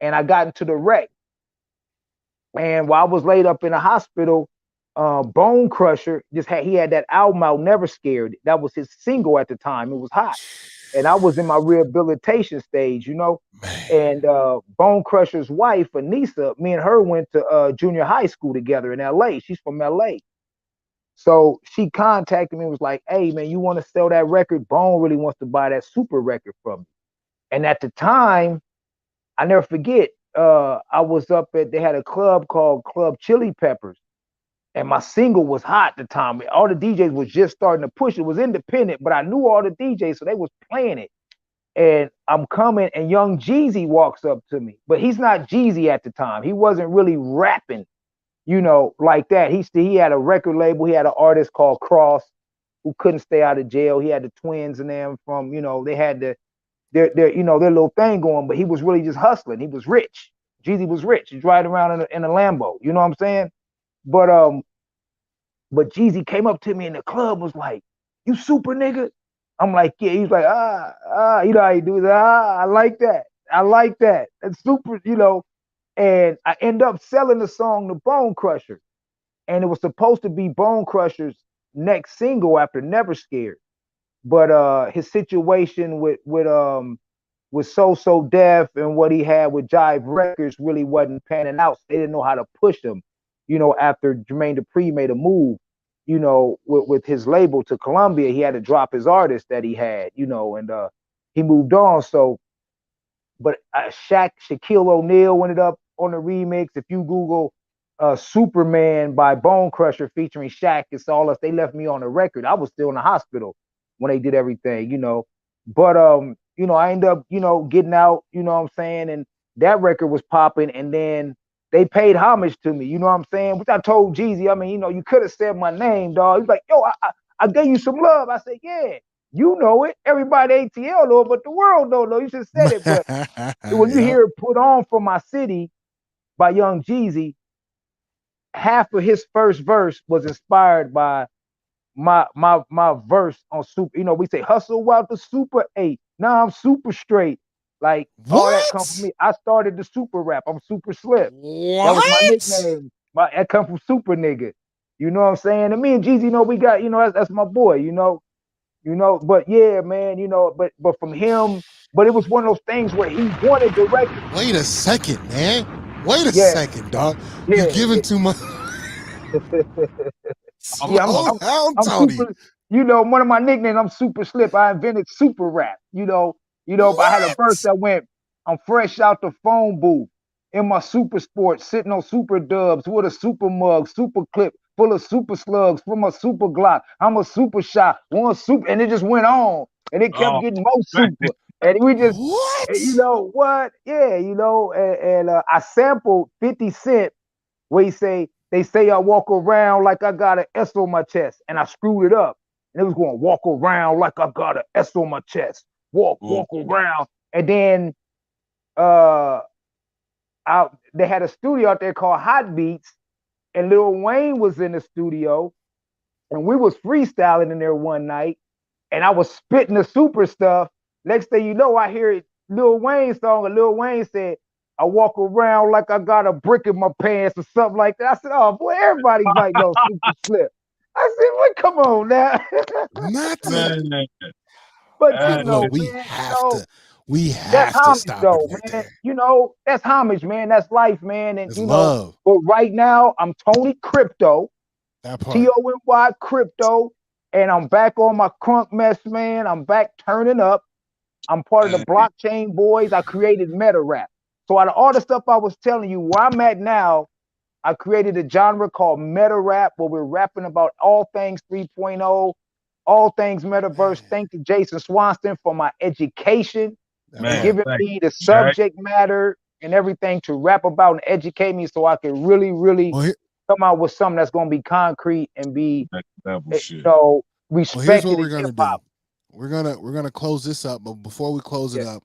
and I got into the wreck. And while I was laid up in the hospital, Bone Crusher he had that album out, Never Scared. That was his single at the time. It was hot, and I was in my rehabilitation stage, you know. Man. And Bone Crusher's wife, Anissa, me and her went to junior high school together in L.A. She's from L.A. So she contacted me and was like, "Hey man, you want to sell that record? Bone really wants to buy that super record from me." And at the time, I never forget, I was up at they had a club called Club Chili Peppers, and my single was hot at the time. All the DJs was just starting to push it. It was independent, but I knew all the DJs, so they was playing it. And I'm coming, and Young Jeezy walks up to me, but he's not Jeezy at the time. He wasn't really rapping, you know, like that. He had a record label. He had an artist called Cross who couldn't stay out of jail. He had the twins and them from, you know, they had their you know their little thing going, but he was really just hustling. He was rich. Jeezy was rich. He's riding around in a Lambo. You know what I'm saying? But but Jeezy came up to me in the club, was like, "You super nigga?" I'm like, "Yeah." He's like, you know how you do that. I like that. I like that. That's super, you know. And I end up selling the song to Bone Crusher, and it was supposed to be Bone Crusher's next single after Never Scared. But his situation with So Def and what he had with Jive Records really wasn't panning out. So they didn't know how to push him, you know, after Jermaine Dupri made a move, you know, with his label to Columbia. He had to drop his artist that he had, you know, and he moved on. So, but Shaquille O'Neal ended up on the remix. If you Google Superman by Bone Crusher featuring Shaq, it's all us. They left me on the record. I was still in the hospital when they did everything, you know. But you know, I ended up, you know, getting out, you know what I'm saying, and that record was popping, and then they paid homage to me, you know what I'm saying? Which I told Jeezy, I mean, you know, you could have said my name, dog. He's like, yo, I gave you some love. I said, yeah, you know it. Everybody at ATL know it, but the world don't know. You should have said it. But when you Yep. hear it put on for my city by Young Jeezy, half of his first verse was inspired by my verse on Super. You know, we say hustle out the Super 8. Nah, I'm super straight. Like all that come from What? me. I started the super rap. I'm super slip. That was my What? nickname. That come from super nigga. You know what I'm saying? And me and Jeezy, we got, that's my boy, But yeah, man, but from him, but it was one of those things where he wanted the record. Wait a second, man. Wait a Yeah, second, dog. You yeah, giving too much. yeah. Slow down, I'm Tony. super. One of my nicknames. I'm super slip. I invented super rap. But I had a verse What? that went, "I'm fresh out the phone booth in my super sport, sitting on super dubs with a super mug, super clip full of super slugs from a super Glock. I'm a super shot, one super," and it just went on, and it kept Oh, getting more man. super, and we just, you What? know what? Yeah, and I sampled 50 Cent where he say, "They say I walk around like I got an S on my chest," and I screwed it up, and it was going, "Walk around like I got an S on my chest, Well, walk around," and then uh, they had a studio out there called Hot Beats, and Lil Wayne was in the studio, and we was freestyling in there one night, and I was spitting the super stuff. Next thing you know, I hear Lil Wayne song, and Lil Wayne said, "I walk around like I got a brick in my pants," or something like that. I said, "Oh boy, everybody might know Super Slip." I said, "Well, come on now." Not to. man, But Look, look, we man, have to. We that's have to homage stop it though, right man. there. That's homage, man. That's life, man. And It's love. but right now I'm Tony Crypto, That part. TONY Crypto, and I'm back on my crunk mess, man. I'm back turning up. I'm part of the hey, blockchain boys. I created meta rap. So out of all the stuff I was telling you, where I'm at now, I created a genre called meta rap, where we're rapping about all things 3.0, all things metaverse. Man, Thank you, Jason Swanston, for my education that and man, part. giving thank me the you, Jay. subject matter and everything to rap about and educate me so I can really, really Well, come out with something that's going to be concrete and be, Next level you shit. know, here's what respected in we're gonna hip do. hop. We're gonna close this up, but before we close it Yeah. up,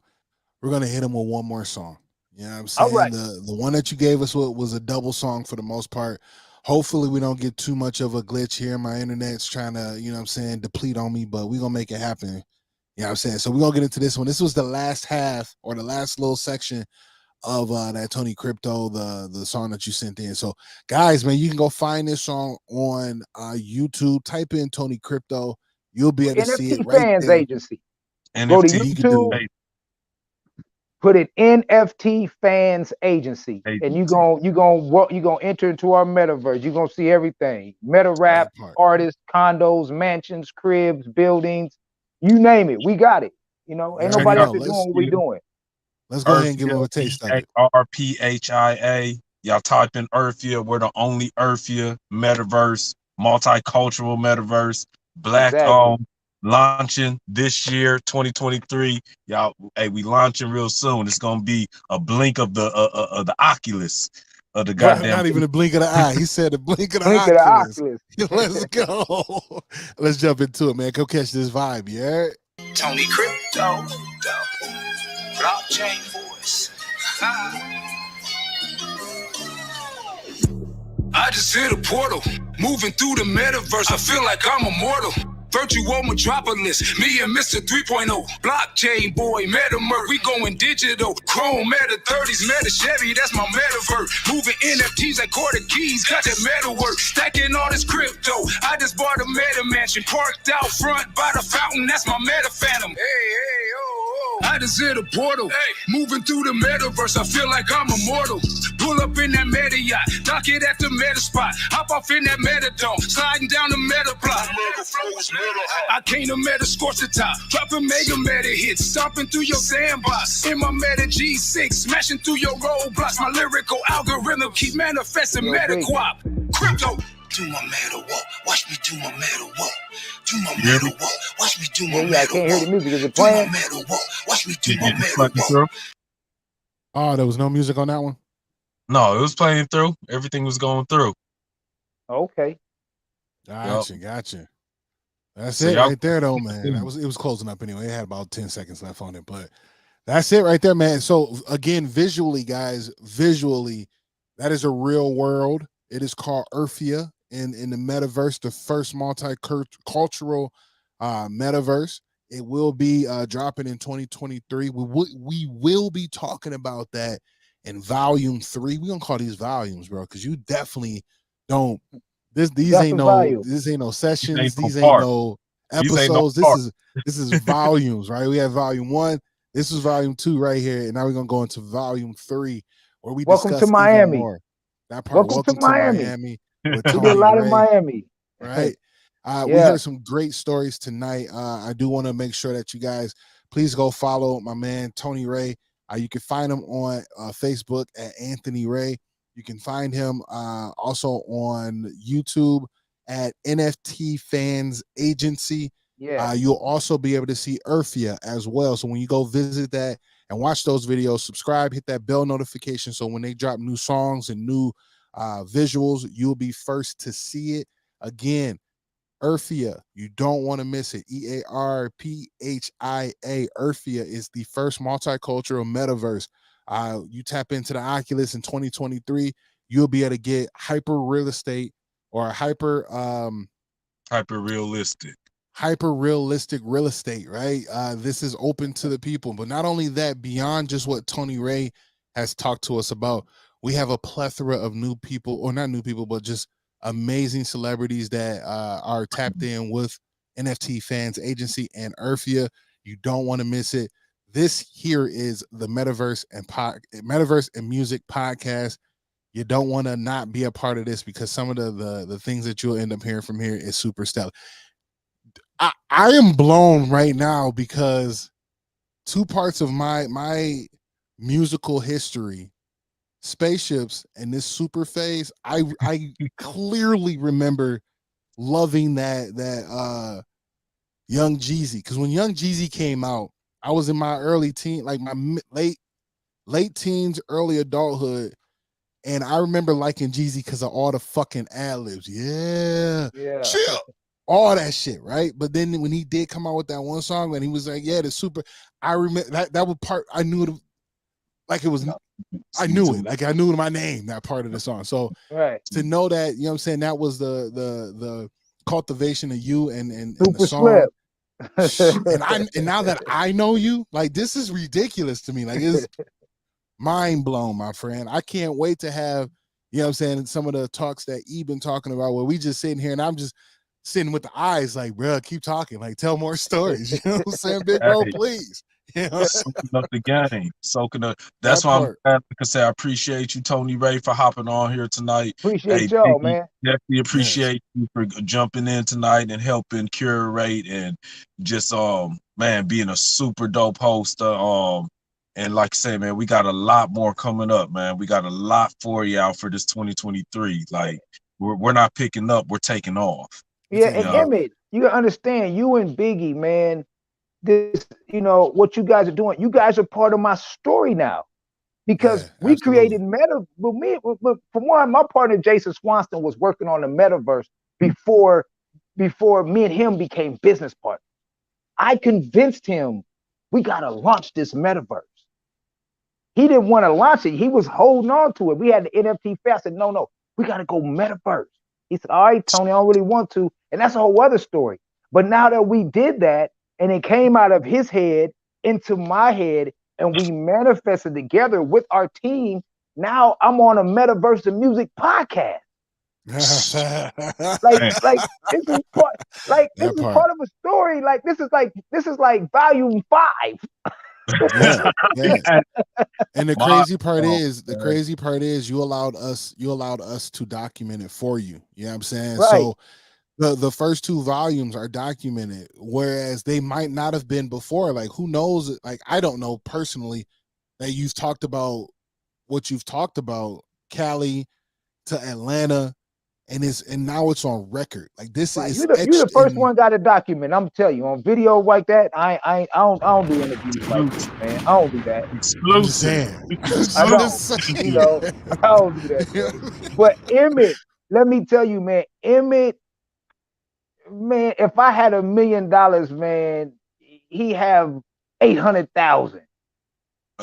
we're gonna hit him with one more song. You know what I'm All saying? right. The one that you gave us was a double song for the most part. Hopefully we don't get too much of a glitch here. My internet's trying to, you know what I'm saying, deplete on me, but we're gonna make it happen. You know what I'm saying? So we're gonna get into this one. This was the last half or the last little section of that Tony Crypto, the song that you sent in. So guys, man, you can go find this song on YouTube. Type in Tony Crypto. You'll be able to see it NFT right Fans there. Agency. Go to NFT. So you can do YouTube, it. Hey, put it NFT Fans Agency, and agency. you gonna enter into our metaverse. You're gonna see everything: meta rap, That part. artists, condos, mansions, cribs, buildings, you name it. We got it. Ain't You Check already nobody out out know. there doing Let's what we doing. go ahead and give them Earthia, a taste of it. EARPHIA. Y'all type in Earthia. We're the only Earthia metaverse, multicultural metaverse, black Exactly. launching this year, 2023. Y'all, hey, we launching real soon. It's gonna be a blink of the Oculus of the Right. goddamn. Not even a blink of the eye. He said a blink of the Blink of the Oculus. Oculus. Let's go. Let's jump into it, man. Go catch this vibe, yeah? Tony Crypto, blockchain voice. I just hit a portal, moving through the metaverse. I feel like I'm immortal. Virtual metropolis, me and Mr. 3.0. Blockchain boy, MetaMerc, we going digital. Chrome Meta 30s, Meta Chevy, that's my metaverse. Moving NFTs like quarter keys, got that metal work. Stacking all this crypto. I just bought a meta mansion, parked out front by the fountain, that's my meta phantom. I just hit a portal, moving through the metaverse. I feel like I'm immortal. Pull up in that meta yacht, dock it at the meta spot. Hop off in that meta dome, sliding down the meta block. I came to meta scorch the top, dropping meta hits, stomping through your sandbox. In my meta G6, smashing through your roadblocks. My lyrical algorithm keep manifesting Yo, meta Biggie. quap. Crypto. Do my meta walk, watch me do my meta walk. Do my You hear meta me? walk, watch me do my Yeah, meta I can't hear the walk. music. Is it Do my playing? meta walk, watch me do Yeah, my it's meta playing walk. through. Oh, there was no music on that one? No, it was playing through. Everything was going through. Okay. Yup. Gotcha. That's So it y'all. right there, though, man. It was closing up anyway. It had about 10 seconds left on it, but that's it right there, man. So again, visually, guys, that is a real world. It is called Earthia in the metaverse, the first multicultural metaverse. It will be dropping in 2023. We will be talking about that in volume 3. We're gonna call these volumes, bro, because you definitely don't. These That's ain't the no value. These ain't sessions. no These ain't part. no These ain't no episodes. This part. is volumes, right? We have volume 1. This is volume 2 right here, and now we're gonna go into volume 3, where we Welcome to discuss even Miami. more. That part. Welcome to Welcome to Miami. Miami with We did a Tony lot in Ray. Miami. Right. We Yeah. heard some great stories tonight. I do want to make sure that you guys please go follow my man Tony Ray. You can find him on Facebook at Anthony Ray. You can find him also on YouTube at NFT Fans Agency. Yeah. You'll also be able to see Earthia as well. So when you go visit that and watch those videos, subscribe, hit that bell notification. So when they drop new songs and new visuals, you'll be first to see it. Again, Earthia, you don't want to miss it. EARPHIA. Earthia is the first multicultural metaverse. You tap into the Oculus in 2023, you'll be able to get hyper real estate or hyper realistic. hyper realistic real estate, right? This is open to the people. But not only that, beyond just what Tony Ray has talked to us about, we have a plethora of new people, or not new people, but just amazing celebrities that are tapped in with NFT Fans Agency and Earthia. You don't want to miss it. This here is the Metaverse and Music podcast. You don't want to not be a part of this, because some of the things that you'll end up hearing from here is super stellar. I am blown right now, because 2 parts of my musical history, spaceships and this super phase, I clearly remember loving that Young Jeezy, because when Young Jeezy came out, I was in my early teen, like my late teens, early adulthood, and I remember liking Jeezy because of all the fucking ad libs. Yeah, Yeah. chill, all that shit, right? But then when he did come out with that one song, and he was like, "Yeah, the super," I remember that was part. I knew it, like it was. I knew it, like I knew my name. That part of the song. So Right. to know that, you know what I'm saying, that was the cultivation of you and the Super song. slip. And now that I know you, like, this is ridiculous to me. Like, it's mind blown, my friend. I can't wait to have, you know what I'm saying, some of the talks that E been talking about, where we just sitting here and I'm just sitting with the eyes like, bro, keep talking, like, tell more stories. You know what I'm saying, big bro, Hey, please. You know? soaking up the game. Soaking up. That's That why I'm part. glad. Like I say, I appreciate you, Tony Ray, for hopping on here tonight. Hey, Appreciate y'all, Biggie, man. definitely Yes. appreciate you for jumping in tonight and helping curate and just man, being a super dope host. And like I say, man, we got a lot more coming up, man. We got a lot for you out for this 2023. Like, we're not picking up, we're taking off. We Yeah, taking and it Yeah. off. Emmett, you gotta understand, you and Biggie, man, this, what you guys are doing, you guys are part of my story now. Because Yeah, we created absolutely. from one, my partner Jason Swanston was working on the metaverse before me and him became business partners. I convinced him we gotta launch this metaverse. He didn't want to launch it. He was holding on to it. We had the NFT fest. I said, no, we got to go metaverse. He said, all right, Tony, I don't really want to. And that's a whole other story. But now that we did that, and it came out of his head into my head, and we manifested together with our team, now I'm on a Metaverse of Music podcast. Like, Man, like this is part, this That is part. part of a story. Like this is like volume 5. Yeah, yeah. And the my crazy part oh, is, man. you allowed us to document it for you. You know what I'm saying? Right. So the first 2 volumes are documented, whereas they might not have been before. Like, who knows? Like, I don't know personally that you've talked about what you've talked about, Cali to Atlanta, and now it's on record. Like, this Right, is you the etched first in. one got a document. I'm telling you, on video like that, I don't do interviews like this, Exclusive. man. I don't do that. I'm just Exclusive. saying. I I'm don't, just saying. you know, I don't do that, man. But Emmett, let me tell you, man, Emmett, man, if I had $1 million, man, he have 800,000.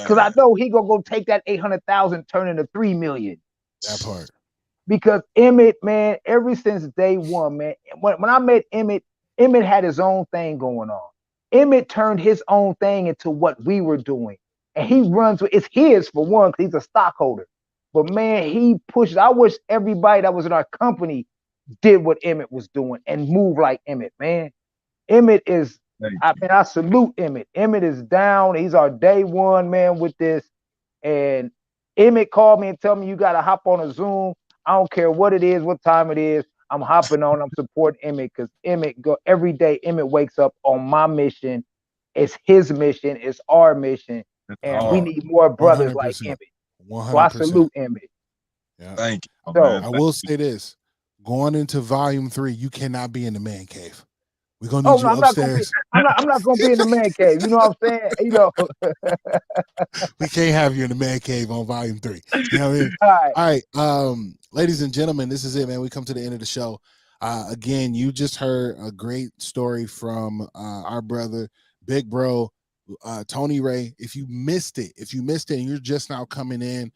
Cause I Man. know he gonna go take that 800,000, turn into 3 million. That part. Because Emmett, man, ever since day one, man, when I met Emmett, Emmett had his own thing going on. Emmett turned his own thing into what we were doing. And he runs with it's his for one, because he's a stockholder. But man, he pushes. I wish everybody that was in our company did what Emmett was doing and move like Emmett, man. Emmett is, Thank I you. mean, I salute Emmett. Emmett is down. He's our day one man with this. And Emmett called me and told me you got to hop on a Zoom. I don't care what it is, what time it is. I'm hopping on. I'm supporting Emmett because Emmett go every day. Emmett wakes up on my mission. It's his mission. It's our mission, It's and we hard. need more brothers like 100%. Emmett. So I 100%. salute Emmett. Yeah. Thank you, So man. I Thank will you. say this. Going into volume 3, you cannot be in the man cave. We're gonna oh need no, you I'm not gonna be. upstairs. I'm not gonna be in the man cave. You know what I'm saying? We can't have you in the man cave on volume 3. You know what I mean? All right. All right. Ladies and gentlemen, this is it, man. We come to the end of the show. Again, you just heard a great story from our brother, Big Bro, Tony Ray. If you missed it and you're just now coming in,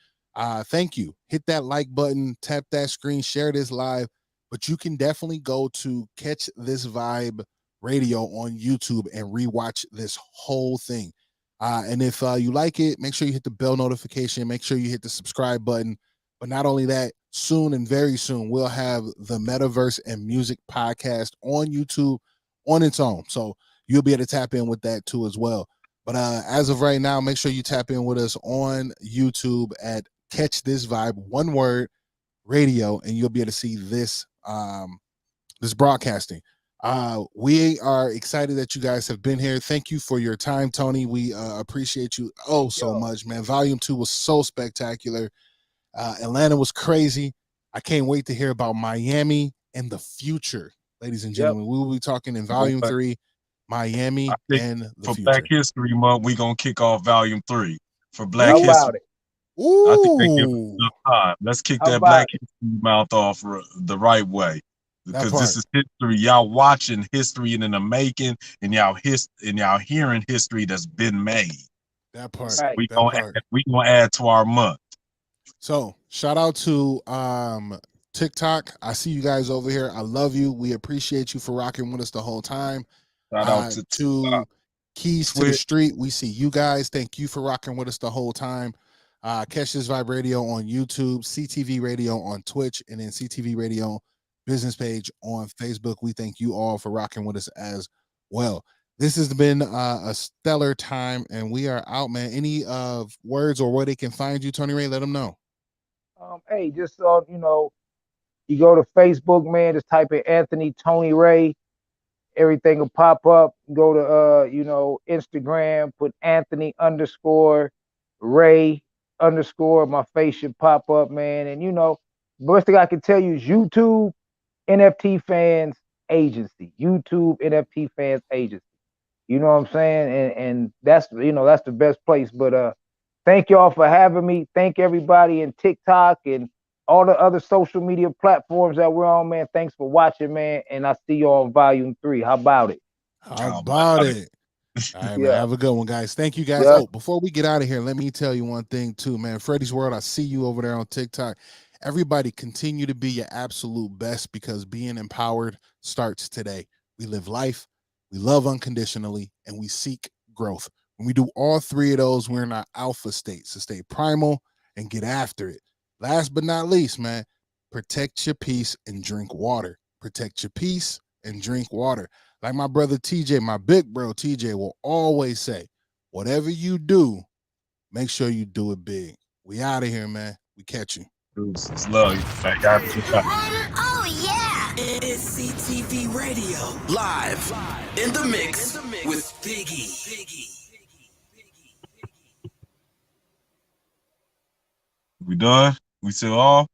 thank you. Hit that like button, tap that screen, share this live. But you can definitely go to Catch This Vibe Radio on YouTube and rewatch this whole thing. And if you like it, make sure you hit the bell notification. Make sure you hit the subscribe button. But not only that, soon and very soon, we'll have the Metaverse and Music podcast on YouTube on its own. So you'll be able to tap in with that too as well. But as of right now, make sure you tap in with us on YouTube at Catch This Vibe, one word, radio, and you'll be able to see this this broadcasting. We are excited that you guys have been here. Thank you for your time, Tony. We appreciate you so Yo, much, man. Volume 2 was so spectacular. Atlanta was crazy. I can't wait to hear about Miami and the future, ladies and yep. gentlemen. We will be talking in You know Volume what? 3, I Miami think and the for Black future. History Month, we're gonna kick off Volume 3 for Black How Ooh, History. about it? I think they give us ooh, enough time. Let's kick How that about Black it? History Month off the right way that because this part, is history. Y'all watching history in the making, and y'all hearing history that's been made. that part, So Right. that part. we gonna add to our month. So shout out to TikTok. I see you guys over here. I love you. We appreciate you for rocking with us the whole time. Shout out to To Keys to the Twitch. Street, we see you guys. Thank you for rocking with us the whole time. Catch This Vibe Radio on YouTube, CTV Radio on Twitch, and then CTV Radio business page on Facebook. We thank you all for rocking with us as well. This has been a stellar time, and we are out, man. Any words or where they can find you, Tony Ray? Let them know. Hey, just you go to Facebook, man. Just type in Anthony Tony Ray. Everything will pop up. Go to Instagram. Put Anthony underscore Ray underscore. My face should pop up, man. And best thing I can tell you is YouTube NFT Fans Agency. YouTube NFT Fans Agency. You know what I'm saying? And that's that's the best place. But thank y'all for having me. Thank everybody in TikTok and all the other social media platforms that we're on, man. Thanks for watching, man. And I see y'all on volume 3. How about it? How Oh, about man. it? All right, man. Yeah. Have a good one, guys. Thank you, guys. Yeah. Oh, before we get out of here, let me tell you one thing, too, man. Freddie's World, I see you over there on TikTok. Everybody continue to be your absolute best because being empowered starts today. We live life, we love unconditionally, and we seek growth. When we do all 3 of those, we're in our alpha state. So stay primal and get after it. Last but not least, man, protect your peace and drink water. Protect your peace and drink water. Like my brother TJ, my big bro TJ will always say, whatever you do, make sure you do it big. We out of here, man. We catch you. Deuces. Love you. Man. Y'all have a good time. Oh yeah! It's CTV Radio live in the mix with Biggie. We done? We still off?